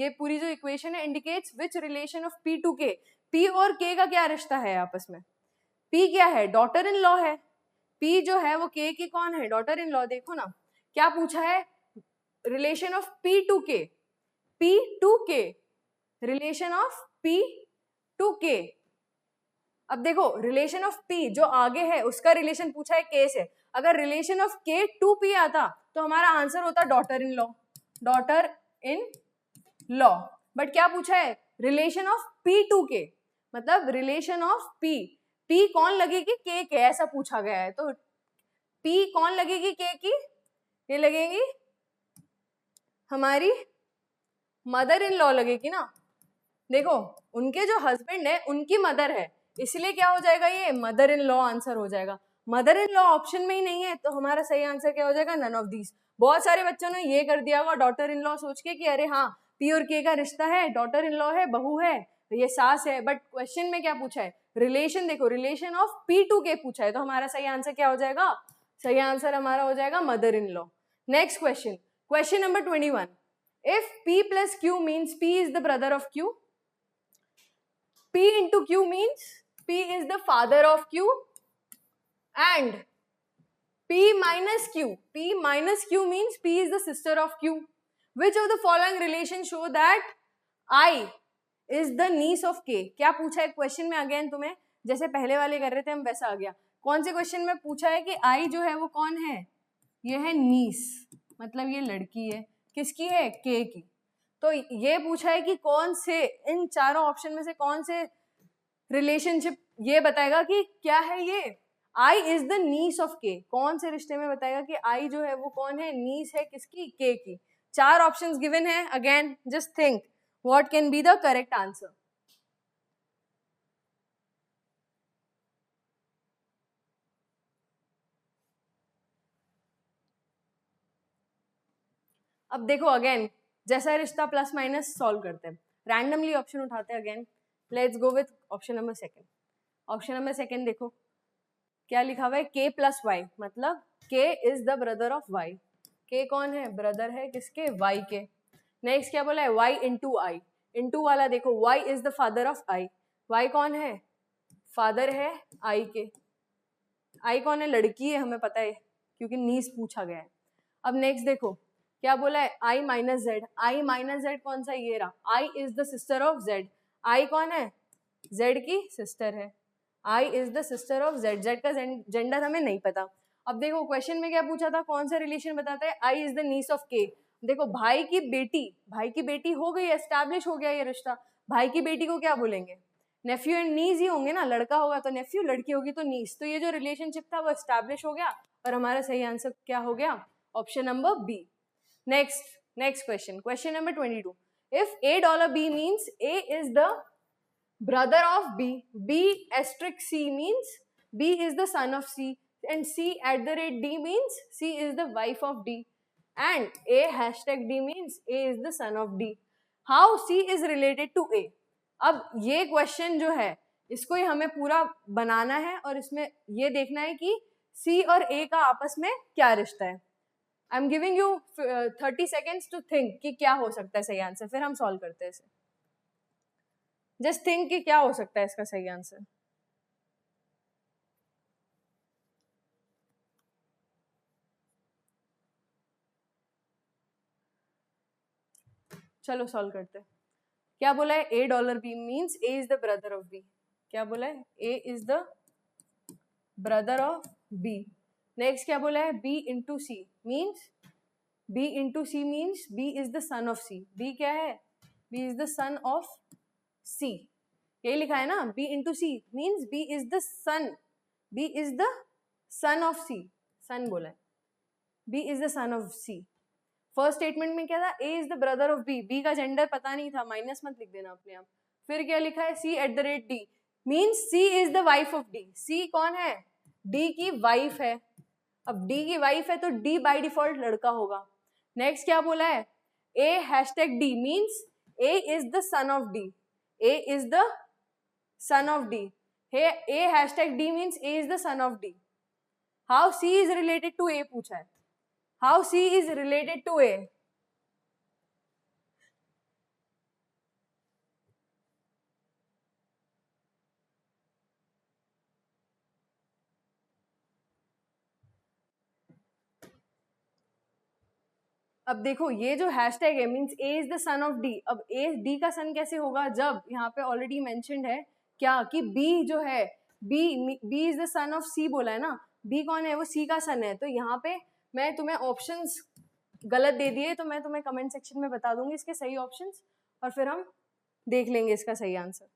ये पूरी जो इक्वेशन है indicates which relation of p to k, p और k का क्या रिश्ता है आपस में, p क्या है, डॉटर इन लॉ है, p जो है वो k की कौन है, डॉटर इन लॉ। देखो ना क्या पूछा है, relation of p to k, p to k, relation of p to k। अब देखो रिलेशन ऑफ p जो आगे है उसका रिलेशन पूछा है k से, अगर relation of k to p आता तो हमारा आंसर होता daughter in law, daughter in law. But क्या पूछा है, relation of p to k, मतलब रिलेशन ऑफ p कौन लगेगी k के, ऐसा पूछा गया है। तो p कौन लगेगी k की, ये लगेगी हमारी मदर इन लॉ लगेगी ना। देखो उनके जो हस्बैंड है उनकी मदर है, इसलिए क्या हो जाएगा, ये मदर इन लॉ आंसर हो जाएगा। मदर इन लॉ ऑप्शन में ही नहीं है तो हमारा सही आंसर क्या हो जाएगा, नन ऑफ दीज। बहुत सारे बच्चों ने ये कर दिया होगा डॉटर इन लॉ सोच के कि अरे हाँ पी और के का रिश्ता है, डॉटर इन लॉ है, बहू है, तो ये सास है, बट क्वेश्चन में क्या पूछा है, रिलेशन। देखो रिलेशन ऑफ पी टू के पूछा है, तो हमारा सही आंसर क्या हो जाएगा, सही आंसर हमारा हो जाएगा mother in law. Next question, question number 21, if p plus q means p is the brother of q, p into q means p is the father of q, and p minus q means p is the sister of q. Which of the following relation show that I is the niece of k? क्या पूछा है question में, again तुम्हें जैसे पहले वाले कर रहे थे हम वैसा आ गया। कौन से क्वेश्चन में पूछा है कि I जो है वो कौन है, ये है नीस, मतलब ये लड़की है, किसकी है, के की। तो ये पूछा है कि कौन से इन चारों ऑप्शन में से कौन से रिलेशनशिप ये बताएगा कि क्या है ये, I is the niece of के, कौन से रिश्ते में बताएगा कि आई जो है वो कौन है, नीस है किसकी, के की। चार ऑप्शंस गिवन है, again just think what can be the correct answer. अब देखो अगेन जैसा रिश्ता प्लस माइनस सॉल्व करते हैं, रैंडमली ऑप्शन उठाते हैं। Again let's go with option number second. Option number second देखो क्या लिखा हुआ है, k प्लस वाई, मतलब k is the brother of y, k कौन है, ब्रदर है किसके, y के। नेक्स्ट क्या बोला है, y इंटू आई, इंटू वाला देखो y is the father of i, y कौन है, फादर है i के, i कौन है, लड़की है, हमें पता है क्योंकि नीस पूछा गया है। अब नेक्स्ट देखो क्या बोला है, i minus Z, I minus Z कौन सा, ये रहा, i is the sister of z, i कौन है, z की सिस्टर है, I is the sister of Z, Z का जेंडर हमें नहीं पता। अब देखो क्वेश्चन में क्या पूछा था, कौन सा रिलेशन बताता है, I is the niece of K। देखो भाई की बेटी हो गई, एस्टैब्लिश हो गया ये रिश्ता, भाई की बेटी को क्या बोलेंगे, नेफ्यू एंड नीस ही होंगे ना, लड़का होगा तो नेफ्यू, लड़की होगी तो नीस, तो ये जो रिलेशनशिप था वो एस्टैब्लिश हो गया और हमारा सही आंसर क्या हो गया, option number B. Next question, question number 22, if $A means A is the brother of B, B asterisk C means B is the son of C, and C at the rate D means C is the wife of D, and A hashtag D means A is the son of D. How C is related to A? अब ये question जो है इसको ही हमें पूरा बनाना है और इसमें ये देखना है कि C और A का आपस में क्या रिश्ता है। I am giving you 30 seconds to think कि क्या हो सकता है सही आंसर, फिर हम सॉल्व करते हैं इसे। जस्ट थिंक कि क्या हो सकता है इसका सही आंसर। चलो सॉल्व करते हैं। क्या बोला है, $A means A is the brother of B, क्या बोला है, A is the brother of B। Next क्या बोला है, B into C means B into C means B is the son of C. B क्या है? B is the son of C. यही लिखा है ना, B into C means B is the son. B is the son of C. Son बोला है. B is the son of C. First statement में क्या था? A is the brother of B. B का जेंडर पता नहीं था, minus मत लिख देना अपने आप. फिर क्या लिखा है? C at the rate D means C is the wife of D. C कौन है? D की वाइफ है. अब D की वाइफ है तो D बाय डिफॉल्ट लड़का होगा. नेक्स्ट क्या बोला है? A hashtag D means A is the son of D. A is the son of D. Hey, A hashtag D means A is the son of D. How C is related to A पूछा है. How C is related to A? अब देखो ये जो hashtag है means A is the son of D. अब A D का सन कैसे होगा? जब यहाँ पे ऑलरेडी मेंशन्ड है क्या कि B जो है B is the son of C बोला है ना. B कौन है? वो C का सन है. तो यहाँ पे मैं तुम्हें ऑप्शंस गलत दे दिए तो मैं तुम्हें कमेंट सेक्शन में बता दूंगी इसके सही ऑप्शंस और फिर हम देख लेंगे इसका सही answer.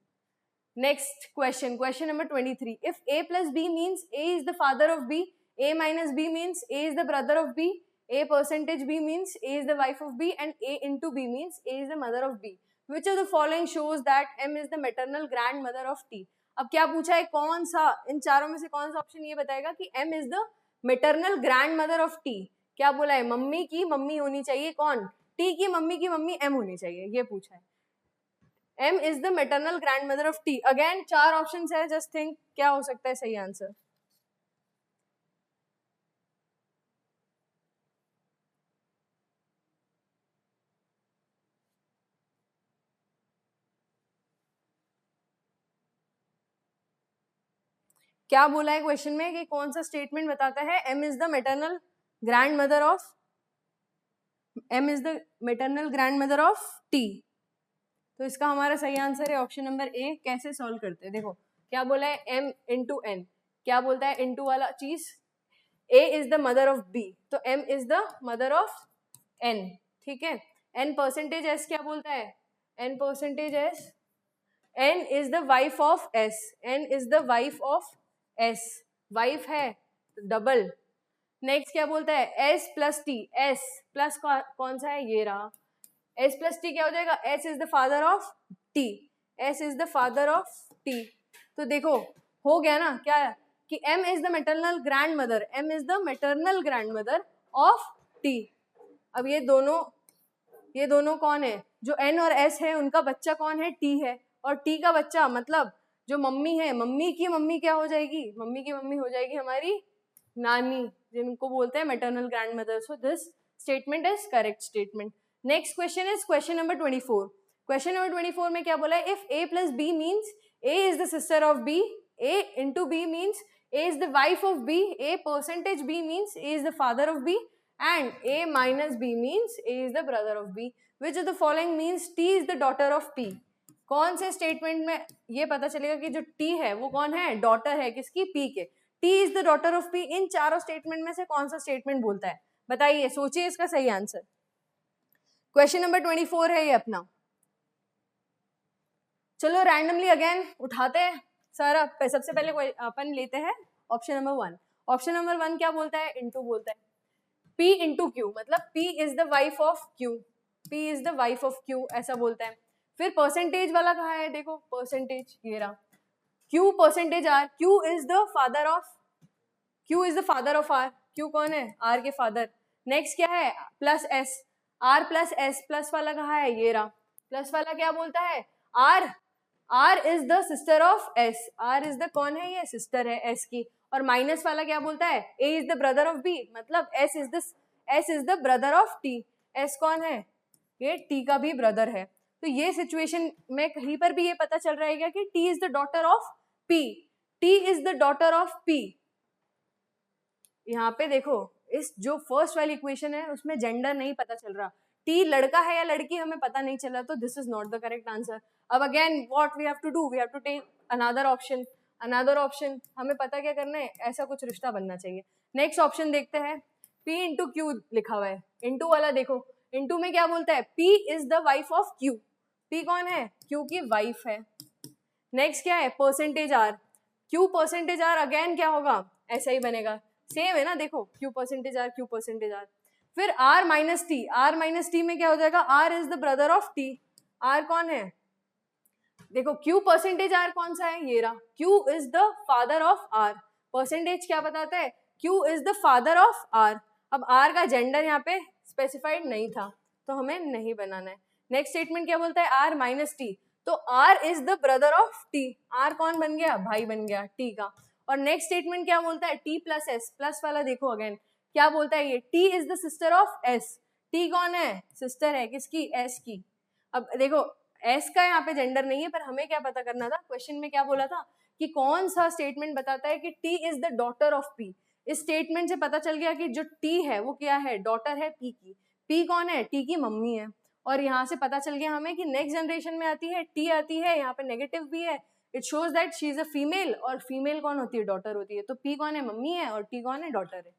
Next question, question number 23. If A plus B means A is the father of B, A minus B means A is the brother of B, A percentage B means A is the wife of B and A into B means A is the mother of B. Which of the following shows that M is the maternal grandmother of T? अब क्या पूछा है? कौन सा इन चारों में से कौन सा ऑप्शन ये बताएगा कि M is the maternal grandmother of T? क्या बोला है? मम्मी की मम्मी होनी चाहिए कौन? T की मम्मी M होनी चाहिए, ये पूछा है. M is the maternal grandmother of T. Again चार ऑप्शंस है, जस्ट थिंक क्या हो सकता है सही आंसर. क्या बोला है क्वेश्चन में कि कौन सा स्टेटमेंट बताता है M is the maternal grandmother of T? तो इसका हमारा सही आंसर है ऑप्शन नंबर ए. कैसे सॉल्व करते हैं? देखो क्या बोला है? M into N. क्या बोलता है into वाला चीज? A is the mother of B, तो M is the mother of N. ठीक है. N परसेंटेज S क्या बोलता है? N percentage S, N is the wife of S. N is the wife of S. Wife है double. Next क्या बोलता है? S plus T. S plus कौन सा है? ये रहा. S plus T क्या हो जाएगा? S is the father of T. S is the father of T. तो देखो हो गया ना क्या कि M is the maternal grandmother. M is the maternal grandmother of T. अब ये दोनों कौन है? जो N और S है उनका बच्चा कौन है? T है. और T का बच्चा मतलब जो मम्मी है, मम्मी की मम्मी क्या हो जाएगी? मम्मी की मम्मी हो जाएगी हमारी नानी, जिनको बोलते हैं maternal grandmother. So this statement is correct statement. Next question is question number 24. Question number 24 में क्या बोला है? If A plus B means A is the sister of B, A into B means A is the wife of B, A percentage B means A is the father of B and A minus B means A is the brother of B. Which of the following means T is the daughter of P? कौन से statement में ये पता चलेगा कि जो T है वो कौन है? डॉटर है किसकी? P के. T is the daughter of P. इन चारों स्टेटमेंट में से कौन सा स्टेटमेंट बोलता है? बताइए, सोचिए इसका सही आंसर. क्वेश्चन नंबर 24 है ये अपना. चलो रैंडमली अगेन उठाते हैं सारा. सबसे पहले अपन लेते हैं ऑप्शन नंबर 1. ऑप्शन नंबर 1 क्या बोलता है? इनटू बोलता है. P into Q मतलब P is the wife of Q. P is the wife of Q ऐसा बोलता है. फिर परसेंटेज वाला कहाँ है? देखो परसेंटेज ये रहा. Q percentage R. Q is the father of R. Q कौन है? R के फादर. नेक्स्ट क्या है? Plus S. R plus S. Plus वाला कहाँ है? ये रहा. प्लस वाला क्या बोलता है? R is the sister of S. R is the कौन है? ये सिस्टर है S की. और माइनस वाला क्या बोलता है? A is the brother of B मतलब S is the brother of T. S कौन है? ये T का भी ब्रदर है. तो ये सिचुएशन में कहीं पर भी ये पता चल रहा है कि T is the daughter of P. T is the daughter of P. यहाँ पे देखो इस जो फर्स्ट वाली इक्वेशन है उसमें जेंडर नहीं पता चल रहा. T लड़का है या लड़की हमें पता नहीं चला, तो this is not the correct answer. अब again what we have to do? We have to take another option. हमें पता क्या करना है? ऐसा कुछ रिश्ता बनना चाहिए. नेक्स्ट ऑप्शन देखते हैं. P इंटू क्यू लिखा हुआ है, इंटू वाला देखो, इंटू में क्या बोलता है, P is the wife of Q, P कौन है, Q की वाइफ है। नेक्स्ट क्या है, percentage R, Q percentage R, again क्या होगा, ऐसा ही बनेगा, सेम है ना, देखो Q percentage R, Q percentage R। फिर R minus T, R minus T में क्या हो जाएगा, R is the brother of T, R कौन है, देखो Q परसेंटेज R कौन सा है, ये रहा, Q is the father of R, percentage क्या बताता है, Q is the father of R। अब R का जेंडर यहाँ पे स्पेसिफाइड नहीं था तो हमें नहीं बनाना है। नेक्स्ट स्टेटमेंट क्या बोलता है, R माइनस T, तो R is the brother of T, R कौन बन गया, भाई बन गया T का। और नेक्स्ट स्टेटमेंट क्या बोलता है, T प्लस S, प्लस वाला देखो अगेन क्या बोलता है, ये T is the sister of S, T कौन है, सिस्टर है किसकी, S की। अब देखो एस का यहाँ पे जेंडर नहीं है, पर हमें क्या पता करना था, क्वेश्चन में क्या बोला था कि कौन सा स्टेटमेंट बताता है कि T is the daughter of P. इस स्टेटमेंट से पता चल गया कि जो टी है वो क्या है, डॉटर है पी की। पी कौन है, टी की मम्मी है। और यहाँ से पता चल गया हमें कि नेक्स्ट जनरेशन में आती है टी आती है, यहाँ पे नेगेटिव भी है, it shows that she is a female, और फीमेल कौन होती है, डॉटर होती है। तो पी कौन है, मम्मी है, और टी कौन है, डॉटर है।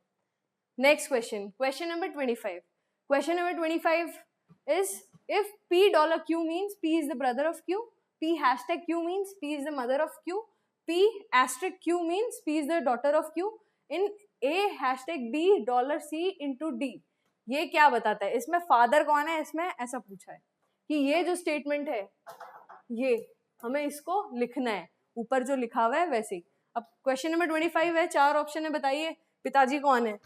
Next question, question number 25, question number 25 is if $Q means P is the brother of Q, P hashtag Q means P is the mother of Q, P asterisk Q means P is the daughter of Q, in A hashtag B $C into D, ये क्या बताता है, इसमें father कौन है, इसमें ऐसा पूछा है कि ये जो स्टेटमेंट है ये हमें इसको लिखना है, ऊपर जो लिखा हुआ है वैसे ही। अब क्वेश्चन नंबर 25 है, 4 ऑप्शन है, बताइए पिताजी कौन है।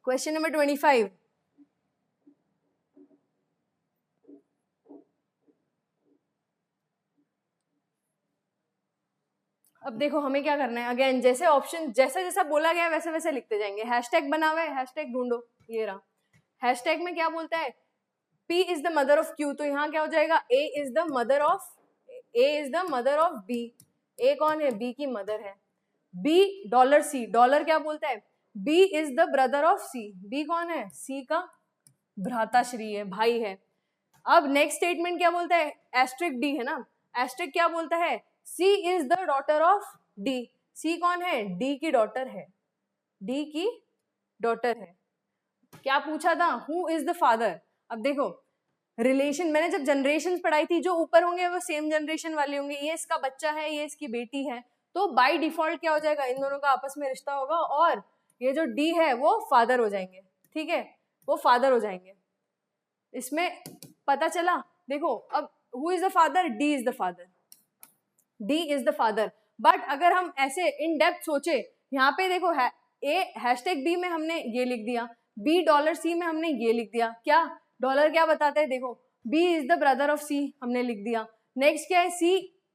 क्वेश्चन नंबर 25, अब देखो हमें क्या करना है, अगेन जैसे ऑप्शन जैसा जैसा बोला गया वैसे वैसे लिखते जाएंगे। हैशटैग बना हुआ है, हैशटैग ढूंढो, ये रहा। हैशटैग में क्या बोलता है, P is the mother of Q, तो यहाँ क्या हो जाएगा, A is the mother of B, A कौन है, B की मदर है। B $C, डॉलर क्या बोलता है, B is the brother of C, B कौन है, C का भ्राताश्री है, भाई है। अब नेक्स्ट स्टेटमेंट क्या बोलता है, एस्ट्रिक D है ना, एस्ट्रिक क्या बोलता है, C is the daughter of D, C कौन है, D की डॉटर है, D की डॉटर है। क्या पूछा था, हु इज द फादर। अब देखो रिलेशन, मैंने जब जनरेशन पढ़ाई थी, जो ऊपर होंगे वो सेम जनरेशन वाले होंगे, ये इसका बच्चा है, ये इसकी बेटी है, तो बाय डिफॉल्ट क्या हो जाएगा, इन दोनों का आपस में रिश्ता होगा, और ये जो D है वो फादर हो जाएंगे, ठीक है, वो फादर हो जाएंगे। इसमें पता चला, देखो अब who is the father, D is the father, D is the father. But अगर हम ऐसे इन डेप्थ सोचे, यहाँ पे देखो है A हैशटैग B में हमने ये लिख दिया, B $C में हमने ये लिख दिया, क्या डॉलर क्या बताता है, देखो B is the brother of C हमने लिख दिया। नेक्स्ट क्या है, C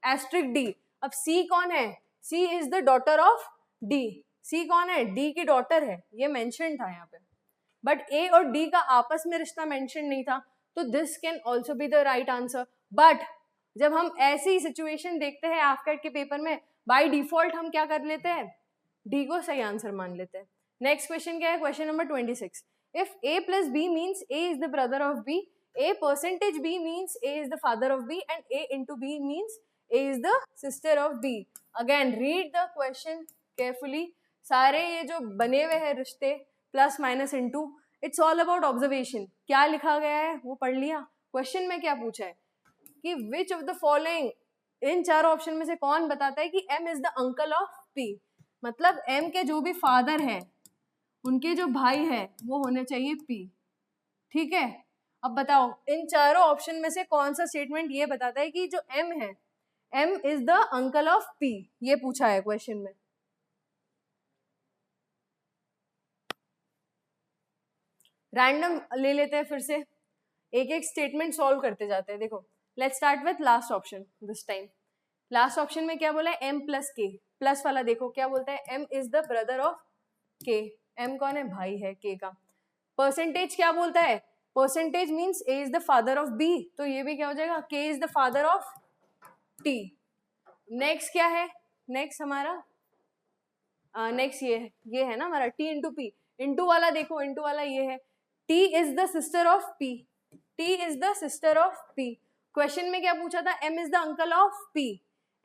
एस्ट्रिक D, अब C कौन है, C is the daughter of D, C कौन है, D की डॉटर है, ये मेंशन था यहाँ पे, बट A और D का आपस में रिश्ता मेंशन नहीं था, तो this can also be the right answer. But जब हम ऐसी सिचुएशन देखते हैं AFCAT के पेपर में, बाय डिफॉल्ट हम क्या कर लेते हैं, डी को सही आंसर मान लेते हैं। नेक्स्ट क्वेश्चन क्या है, question number 26, if A plus B means A is the brother of B, A percentage B means A is the father of B, and A into B means A is the sister of B। Again read the question carefully, सारे ये जो बने हुए हैं रिश्ते plus minus into, it's all about observation, क्या लिखा गया है वो पढ़ लिया। क्वेश्चन में क्या पूछा है कि विच ऑफ द फॉलोइंग, इन चारों ऑप्शन में से कौन बताता है कि M is the uncle of P, मतलब M के जो भी फादर हैं उनके जो भाई है वो होने चाहिए P, ठीक है। अब बताओ इन चारों ऑप्शन में से कौन सा स्टेटमेंट ये बताता है कि जो M है, M is the uncle of P, ये पूछा है क्वेश्चन में। रैंडम ले लेते हैं, फिर से एक एक स्टेटमेंट सॉल्व करते जाते हैं। देखो let's start with last option this time. Last option में क्या बोला है, M प्लस K, प्लस वाला देखो क्या बोलता है, M is the brother of K, M कौन है, भाई है K का। परसेंटेज क्या बोलता है, percentage means A is the father of B, तो ये भी क्या हो जाएगा, K is the father of T। Next क्या है, नेक्स्ट हमारा नेक्स्ट ये है ना हमारा T इंटू P, इंटू वाला देखो, इंटू वाला ये है T is the sister of P, T is the sister of P। Question में क्या पूछा था, M is the uncle of P,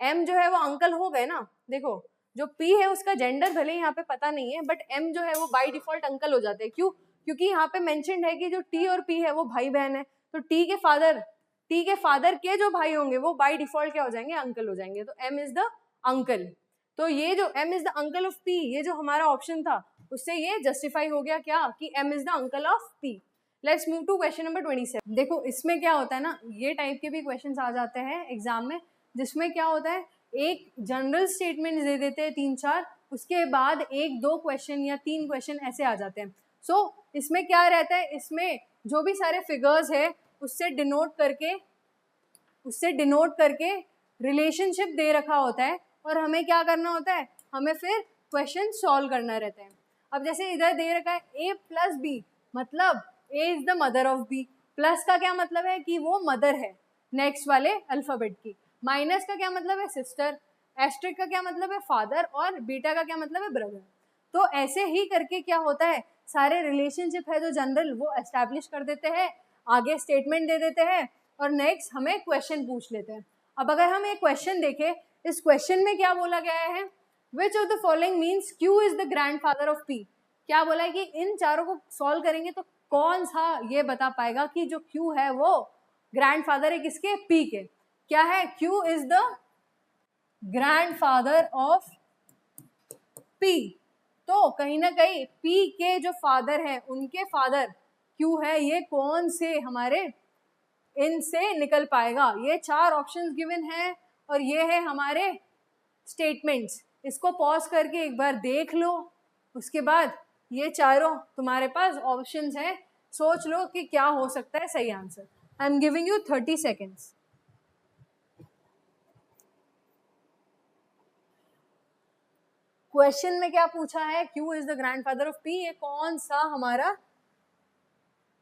M जो है वो अंकल हो गए ना, देखो जो P है उसका जेंडर भले यहाँ पे पता नहीं है, बट M जो है वो बाय डिफॉल्ट अंकल हो जाते हैं। क्यों? क्योंकि यहाँ पे मेंशन्ड है कि जो T और P है वो भाई बहन है, तो T के फादर के जो भाई होंगे वो बाय डिफॉल्ट क्या हो जाएंगे, अंकल हो जाएंगे। तो M इज द अंकल। तो ये जो M is the uncle of P, ये जो हमारा ऑप्शन था उससे ये जस्टिफाई हो गया क्या, कि M is the uncle of P। Let's move to question number 27। देखो इसमें क्या होता है ना, ये टाइप के भी क्वेश्चंस आ जाते हैं एग्जाम में, जिसमें क्या होता है एक जनरल स्टेटमेंट दे देते हैं 3-4, उसके बाद 1-2 क्वेश्चन या 3 क्वेश्चन ऐसे आ जाते हैं। सो इसमें क्या रहता है, इसमें जो भी सारे फिगर्स है उससे डिनोट करके रिलेशनशिप दे रखा होता है, और हमें क्या करना होता है, हमें फिर क्वेश्चन सॉल्व करना रहता है। अब जैसे इधर दे रखा है A प्लस बी, मतलब A is the mother of B। Plus का क्या मतलब है कि वो मदर है नेक्स्ट वाले अल्फाबेट की, माइनस का क्या मतलब है सिस्टर, एस्ट्रिक का क्या मतलब है फादर, और बीटा का क्या मतलब है ब्रदर। तो ऐसे ही करके क्या होता है, सारे रिलेशनशिप है जो जनरल वो एस्टैब्लिश कर देते हैं, आगे स्टेटमेंट दे देते हैं, और नेक्स्ट हमें क्वेश्चन पूछ लेते हैं। अब अगर हम एक क्वेश्चन देखें, इस क्वेश्चन में क्या बोला गया है, विच of the following means Q is the grandfather of P। क्या बोला है कि इन चारों को सॉल्व करेंगे तो कौन सा ये बता पाएगा कि जो Q है वो ग्रैंडफादर है किसके, P के। क्या है, Q is the grandfather of P। तो कहीं ना कहीं P के जो फादर हैं उनके फादर Q है, ये कौन से हमारे इनसे निकल पाएगा। ये 4 ऑप्शंस गिवन हैं और ये है हमारे स्टेटमेंट्स। इसको पॉज करके एक बार देख लो, उसके बाद ये चारों तुम्हारे पास ऑप्शंस हैं, सोच लो कि क्या हो सकता है सही answer. I am giving you 30 seconds. Question में क्या पूछा है, Q is the grandfather of P, ये कौन सा हमारा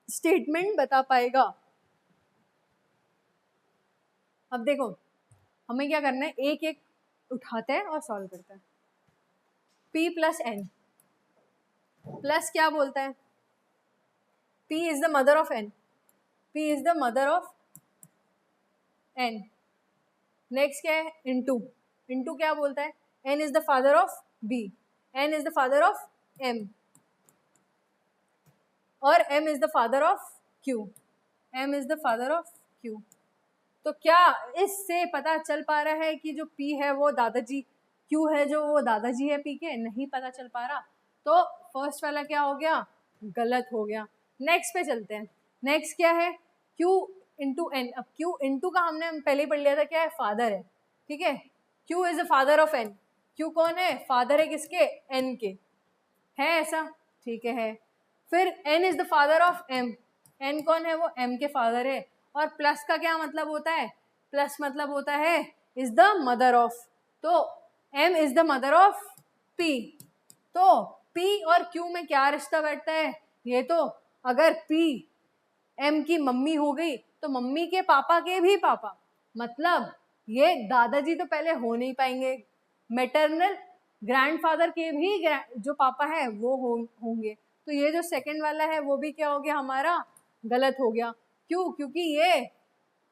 स्टेटमेंट बता पाएगा। अब देखो हमें क्या करना है, एक एक उठाते हैं और सॉल्व करते हैं। P प्लस N, प्लस क्या बोलता है, P is the mother of N, P is the mother of N। Next क्या है, इंटू, इंटू क्या बोलता है, N is the father of B, N is the father of M, और M is the father of Q, M is the father of Q। तो क्या इससे पता चल पा रहा है कि जो P है वो दादाजी, Q है जो वो दादाजी है P के, नहीं पता चल पा रहा। तो फर्स्ट वाला क्या हो गया, गलत हो गया। नेक्स्ट पे चलते हैं। नेक्स्ट क्या है, Q इंटू N। अब Q इंटू का हमने पहले ही पढ़ लिया था, क्या है, फादर है, ठीक है। Q is the father of N, Q कौन है, फादर है किसके, N के, है ऐसा, ठीक है। फिर N is the father of M, N कौन है, वो M के फादर है। और प्लस का क्या मतलब होता है, प्लस मतलब होता है इज द मदर ऑफ, तो M is the mother of P। तो P और Q में क्या रिश्ता बैठता है, ये तो अगर P M की मम्मी हो गई तो मम्मी के पापा के भी पापा, मतलब ये दादाजी तो पहले हो नहीं पाएंगे, मैटरनल ग्रैंडफादर के भी जो पापा है वो होंगे। तो ये जो सेकंड वाला है वो भी क्या हो गया हमारा, गलत हो गया। क्यों, क्योंकि ये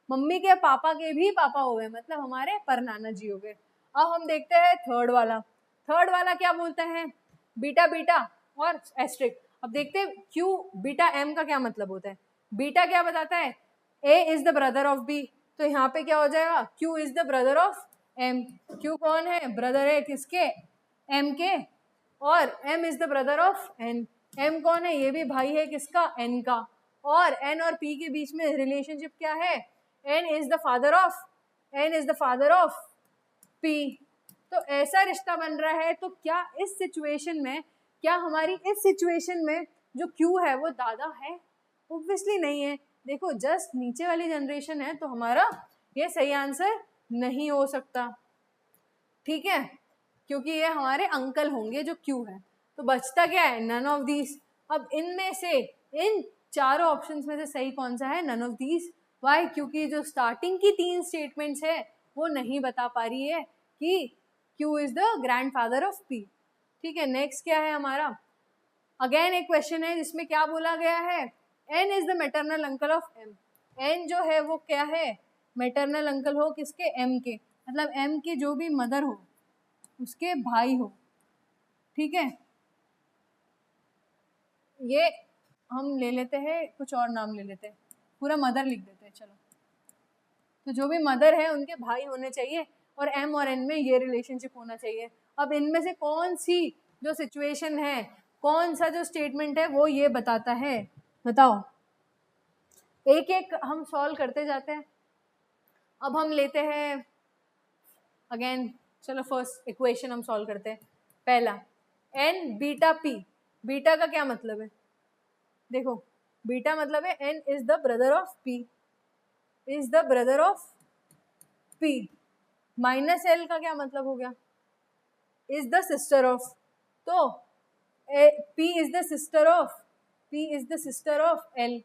मम्मी के पापा के भी पापा हो गए, मतलब हमारे परनाना जी हो गए। अब हम देखते हैं थर्ड वाला। थर्ड वाला क्या बोलता है, बीटा बीटा और एस्ट्रिक। अब देखते हैं Q बीटा M का क्या मतलब होता है। बीटा क्या बताता है, A is the brother of B, तो यहाँ पे क्या हो जाएगा, Q is the brother of M। Q कौन है, ब्रदर है किसके, M के, और M is the brother of N। M कौन है, ये भी भाई है किसका, N का, और N और P के बीच में रिलेशनशिप क्या है, N is the father of P। तो ऐसा रिश्ता बन रहा है। तो क्या इस सिचुएशन में, क्या हमारी इस सिचुएशन में जो Q है वो दादा है, ऑब्वियसली नहीं है। देखो जस्ट नीचे वाली जनरेशन है, तो हमारा ये सही आंसर नहीं हो सकता, ठीक है, क्योंकि ये हमारे अंकल होंगे जो Q है। तो बचता क्या है, नन ऑफ दीज। अब इनमें से, इन चारों ऑप्शंस में से सही कौन सा है, नन ऑफ दीज। वाई, क्योंकि जो स्टार्टिंग की 3 स्टेटमेंट्स है वो नहीं बता पा रही है कि Q is the grandfather of P, ठीक है। नेक्स्ट क्या है हमारा, अगेन एक क्वेश्चन है जिसमें क्या बोला गया है, N is the maternal uncle of M। N जो है वो क्या है, मैटरनल अंकल हो किसके, M के, मतलब M की जो भी मदर हो, उसके भाई हो, ठीक है। ये हम ले लेते हैं, कुछ और नाम ले लेते हैं, पूरा मदर लिख देते हैं, चलो। तो जो भी मदर है उनके भाई होने चाहिए और एम और एन में ये रिलेशनशिप होना चाहिए। अब इनमें से कौन सी जो सिचुएशन है, कौन सा जो स्टेटमेंट है वो ये बताता है, बताओ। एक एक हम सॉल्व करते जाते हैं। अब हम लेते हैं अगेन, चलो फर्स्ट इक्वेशन हम सॉल्व करते हैं। पहला एन बीटा पी, बीटा का क्या मतलब है, देखो बीटा मतलब है N is the brother of P, is the brother of P. Minus L का क्या मतलब हो गया, इज द सिस्टर ऑफ, तो P is the sister of, P is the sister of L.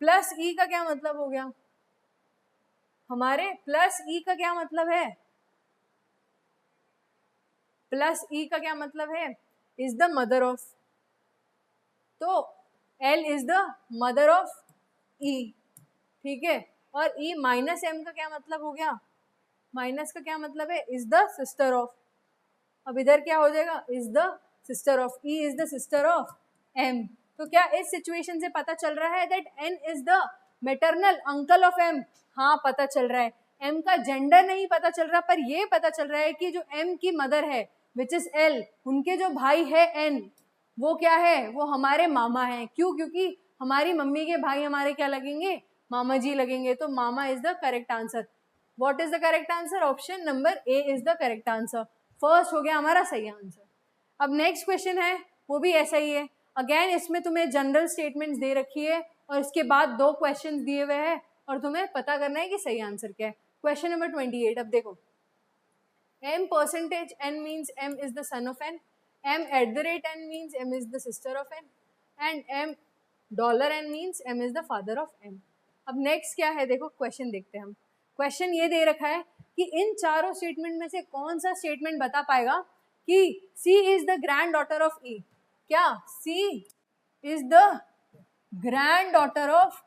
Plus E का क्या मतलब हो गया हमारे, प्लस ई का क्या मतलब है, प्लस ई का क्या मतलब है, इज द मदर ऑफ, तो L is the mother of E, ठीक है। और ई माइनस एम का क्या मतलब हो गया, माइनस का क्या मतलब है, इज द सिस्टर ऑफ। अब इधर क्या हो जाएगा, is the sister of, E is the sister of M. तो क्या इस सिचुएशन से पता चल रहा है that N is the maternal uncle of M, हाँ पता चल रहा है। एम का जेंडर नहीं पता चल रहा, पर ये पता चल रहा है कि जो एम की मदर है विच इज एल, उनके जो भाई है एन, वो क्या है, वो हमारे मामा हैं। क्यों, क्योंकि हमारी मम्मी के भाई हमारे क्या लगेंगे, मामा जी लगेंगे। तो mama is the correct answer. What is the correct answer, option number A is the correct answer. First हो गया हमारा सही आंसर। अब नेक्स्ट क्वेश्चन है, वो भी ऐसा ही है। अगेन इसमें तुम्हें जनरल स्टेटमेंट्स दे रखी है और इसके बाद 2 क्वेश्चन दिए हुए हैं और तुम्हें पता करना है कि सही आंसर क्या है। क्वेश्चन नंबर 28, अब देखो, m percentage n means m is the son of n, m at the rate n means m is the sister of n, and m dollar n means m is the father of m। अब next क्या है, देखो question देखते हैं हम। Question ये दे रखा है कि इन चारों स्टेटमेंट में से कौन सा स्टेटमेंट बता पाएगा कि C is the grand daughter of E। क्या C is the grand daughter of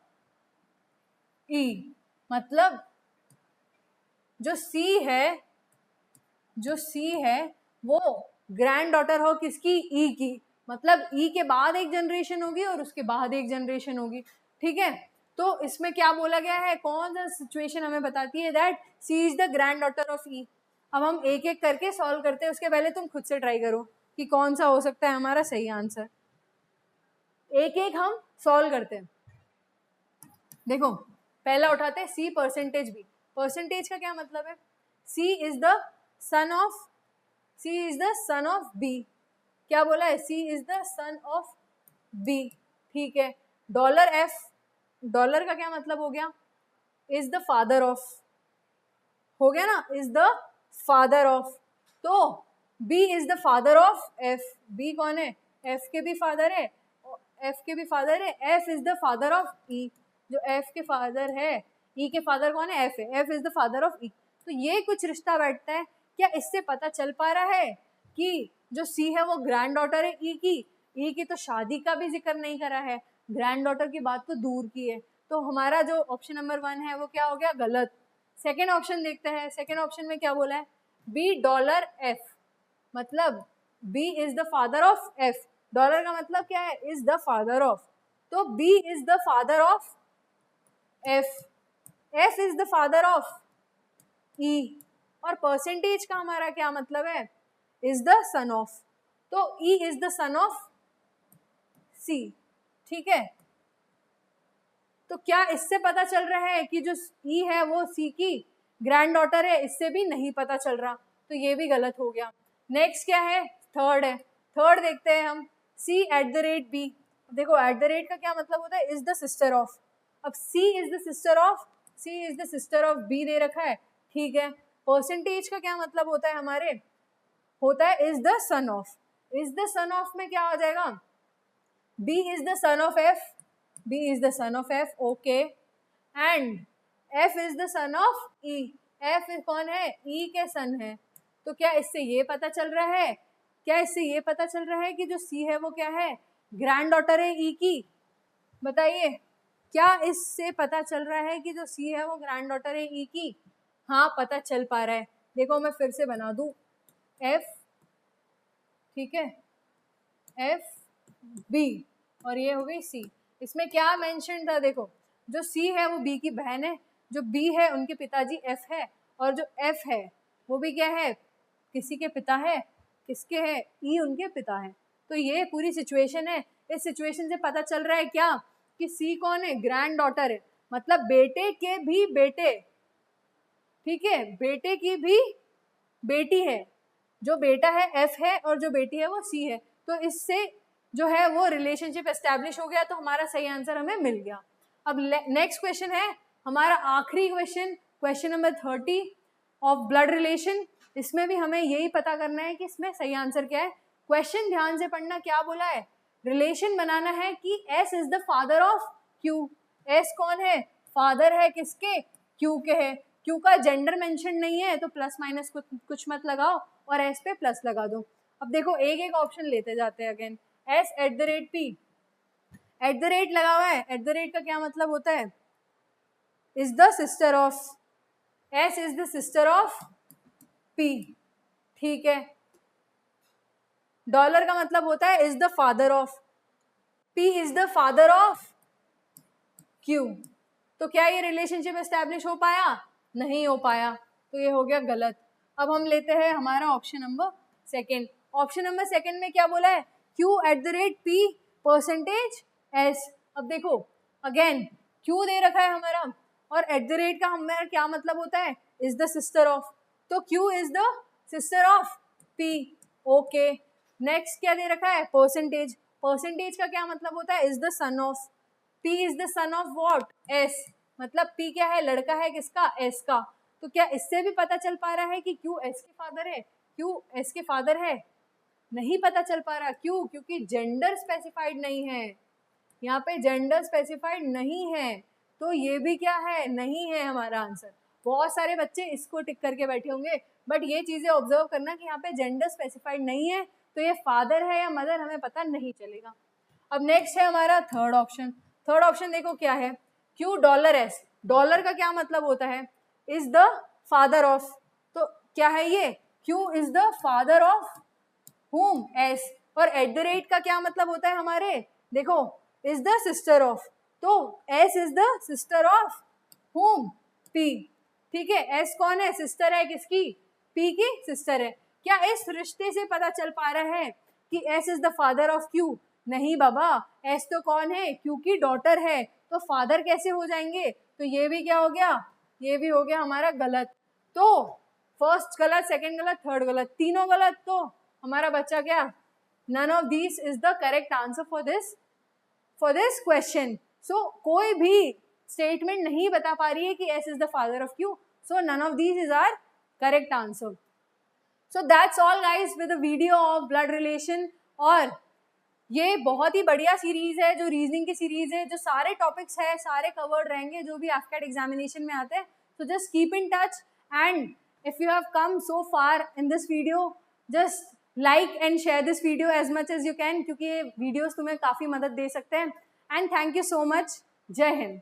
E, मतलब जो C है, जो C है वो ग्रैंड डॉटर हो किसकी, E की। मतलब E के बाद एक जनरेशन होगी और उसके बाद एक जनरेशन होगी, ठीक है। तो इसमें क्या बोला गया है, कौन सा सिचुएशन हमें बताती है that C is the grand daughter of E। अब हम एक एक करके सॉल्व करते हैं, उसके पहले तुम खुद से ट्राई करो कि कौन सा हो सकता है हमारा सही आंसर। एक एक हम सॉल्व करते हैं। देखो पहला उठाते हैं C परसेंटेज B। परसेंटेज का क्या मतलब है, C is the son of, C is the son of B। क्या बोला है, C is the son of B, ठीक है। डॉलर F, डॉलर का क्या मतलब हो गया, इज द फादर ऑफ, हो गया ना, इज द फादर ऑफ। तो B is the father of F, B कौन है, F के भी फादर है, F के भी फादर है, F is the father of E। जो F के फादर है, E के फादर कौन है, F है, F is the father of E। तो ये कुछ रिश्ता बैठता है। क्या इससे पता चल पा रहा है कि जो C है वो ग्रैंड डॉटर है E की। E की तो शादी का भी जिक्र नहीं करा है, ग्रैंड डॉटर की बात तो दूर की है। तो हमारा जो ऑप्शन नंबर 1 है वो क्या हो गया, गलत। सेकेंड ऑप्शन देखते हैं। सेकेंड ऑप्शन में क्या बोला है, B डॉलर F, मतलब B is the father of F। Dollar का मतलब क्या है, इज द फादर ऑफ, तो B is the father of F, F is the father of E। और परसेंटेज का हमारा क्या मतलब है, इज द सन ऑफ, तो E is the son of C, ठीक है। तो क्या इससे पता चल रहा है कि जो E है वो C की ग्रैंड डॉटर है, इससे भी नहीं पता चल रहा, तो ये भी गलत हो गया। नेक्स्ट क्या है, थर्ड है। थर्ड देखते हैं हम, C eight the rate B। देखो एट द रेट का क्या मतलब होता है, इज द सिस्टर ऑफ। अब C is the sister of, C is the sister of B दे रखा है, ठीक है। परसेंटेज का क्या मतलब होता है हमारे, होता है is the son of. Is the son of में क्या आ जाएगा, B is the son of F, B is the son of F, okay, and F is the son of E। F कौन है, E के सन है। तो क्या इससे ये पता चल रहा है, क्या इससे ये पता चल रहा है कि जो C है वो क्या है, ग्रैंड डॉटर है E की। बताइए क्या इससे पता चल रहा है कि जो C है वो ग्रैंड डॉटर है E की। हाँ पता चल पा रहा है। देखो मैं फिर से बना दूँ, एफ, ठीक है, एफ बी, और ये हो गई सी। इसमें क्या मेंशन था, देखो जो सी है वो बी की बहन है, जो बी है उनके पिताजी एफ है, और जो एफ है वो भी क्या है, किसी के पिता है, किसके है, ई उनके पिता है। तो ये पूरी सिचुएशन है। इस सिचुएशन से पता चल रहा है क्या कि सी कौन है, ग्रैंड डॉटर है, मतलब बेटे के भी बेटे, ठीक है, बेटे की भी बेटी है, जो बेटा है एफ है और जो बेटी है वो सी है। तो इससे जो है वो रिलेशनशिप एस्टैब्लिश हो गया, तो हमारा सही आंसर हमें मिल गया। अब नेक्स्ट क्वेश्चन है हमारा आखिरी question, question number 30 of blood relation. इसमें भी हमें यही पता करना है कि इसमें सही आंसर क्या है। क्वेश्चन ध्यान से पढ़ना, क्या बोला है, रिलेशन बनाना है कि S is the father of Q. S कौन है, फादर है किसके, क्यू के है। क्यू का जेंडर मेंशन नहीं है तो प्लस माइनस कुछ मत लगाओ और एस पे प्लस लगा दो। अब देखो एक एक ऑप्शन लेते जाते हैं again. S eight the rate P, eight the rate लगा हुआ है, एट द रेट का क्या मतलब होता है, is the sister of, S is the sister of P, ठीक है। डॉलर का मतलब होता है is the father of, P is the father of Q. तो क्या ये रिलेशनशिप एस्टैब्लिश हो पाया, नहीं हो पाया, तो ये हो गया गलत। अब हम लेते हैं हमारा option number second. Option number second में क्या बोला है, Q eight the rate P percentage S. अब देखो अगेन क्यू दे रखा है हमारा, और एट द रेट का हमारा क्या मतलब होता है, इज द सिस्टर ऑफ, तो Q is the sister of P, okay. Next क्या दे रखा है, परसेंटेज, परसेंटेज का क्या मतलब होता है, is the son of, P is the son of what, S, मतलब पी क्या है, लड़का है किसका, एस का। तो क्या इससे भी पता चल पा रहा है कि क्यू एस के फादर है, क्यू एस के फादर है, नहीं पता चल पा रहा, क्यों, क्योंकि जेंडर स्पेसिफाइड नहीं है, यहाँ पे जेंडर स्पेसिफाइड नहीं है, तो ये भी क्या है, नहीं है हमारा आंसर। बहुत सारे बच्चे इसको टिक करके बैठे होंगे, बट ये चीजें ऑब्जर्व करना कि यहाँ पे जेंडर स्पेसिफाइड नहीं है, तो ये फादर है या मदर हमें पता नहीं चलेगा। अब नेक्स्ट है हमारा थर्ड ऑप्शन। थर्ड ऑप्शन देखो क्या है, क्यू डॉलर एस, डॉलर का क्या मतलब होता है, इज द फादर ऑफ, तो क्या है ये, Q is the father of whom, S, और एट द रेट का क्या मतलब होता है हमारे, देखो इज द सिस्टर ऑफ, तो S is the sister of whom, P, ठीक है। एस कौन है, सिस्टर है किसकी, पी की सिस्टर है। क्या इस रिश्ते से पता चल पा रहा है कि S is the father of Q, नहीं बाबा, एस तो कौन है, क्यू की डॉटर है, तो फादर कैसे हो जाएंगे, तो ये भी क्या हो गया, ये भी हो गया हमारा गलत। तो फर्स्ट गलत, सेकंड गलत, थर्ड गलत, तीनों गलत, तो हमारा बच्चा क्या, none of these is the correct answer for this question. So कोई भी स्टेटमेंट नहीं बता पा रही है कि S is the father of Q, so none of these is our correct answer. So that's all guys with the video of blood relation. और ये बहुत ही बढ़िया सीरीज है, जो रीजनिंग की सीरीज है, जो सारे टॉपिक्स है सारे कवर्ड रहेंगे जो भी एफकेट एग्जामिनेशन में आते हैं। So just keep in touch, and if you have come so far in this video, just like and share this video as much as you can, क्योंकि ये वीडियोस तुम्हें काफ़ी मदद दे सकते हैं। And thank you so much, जय हिंद।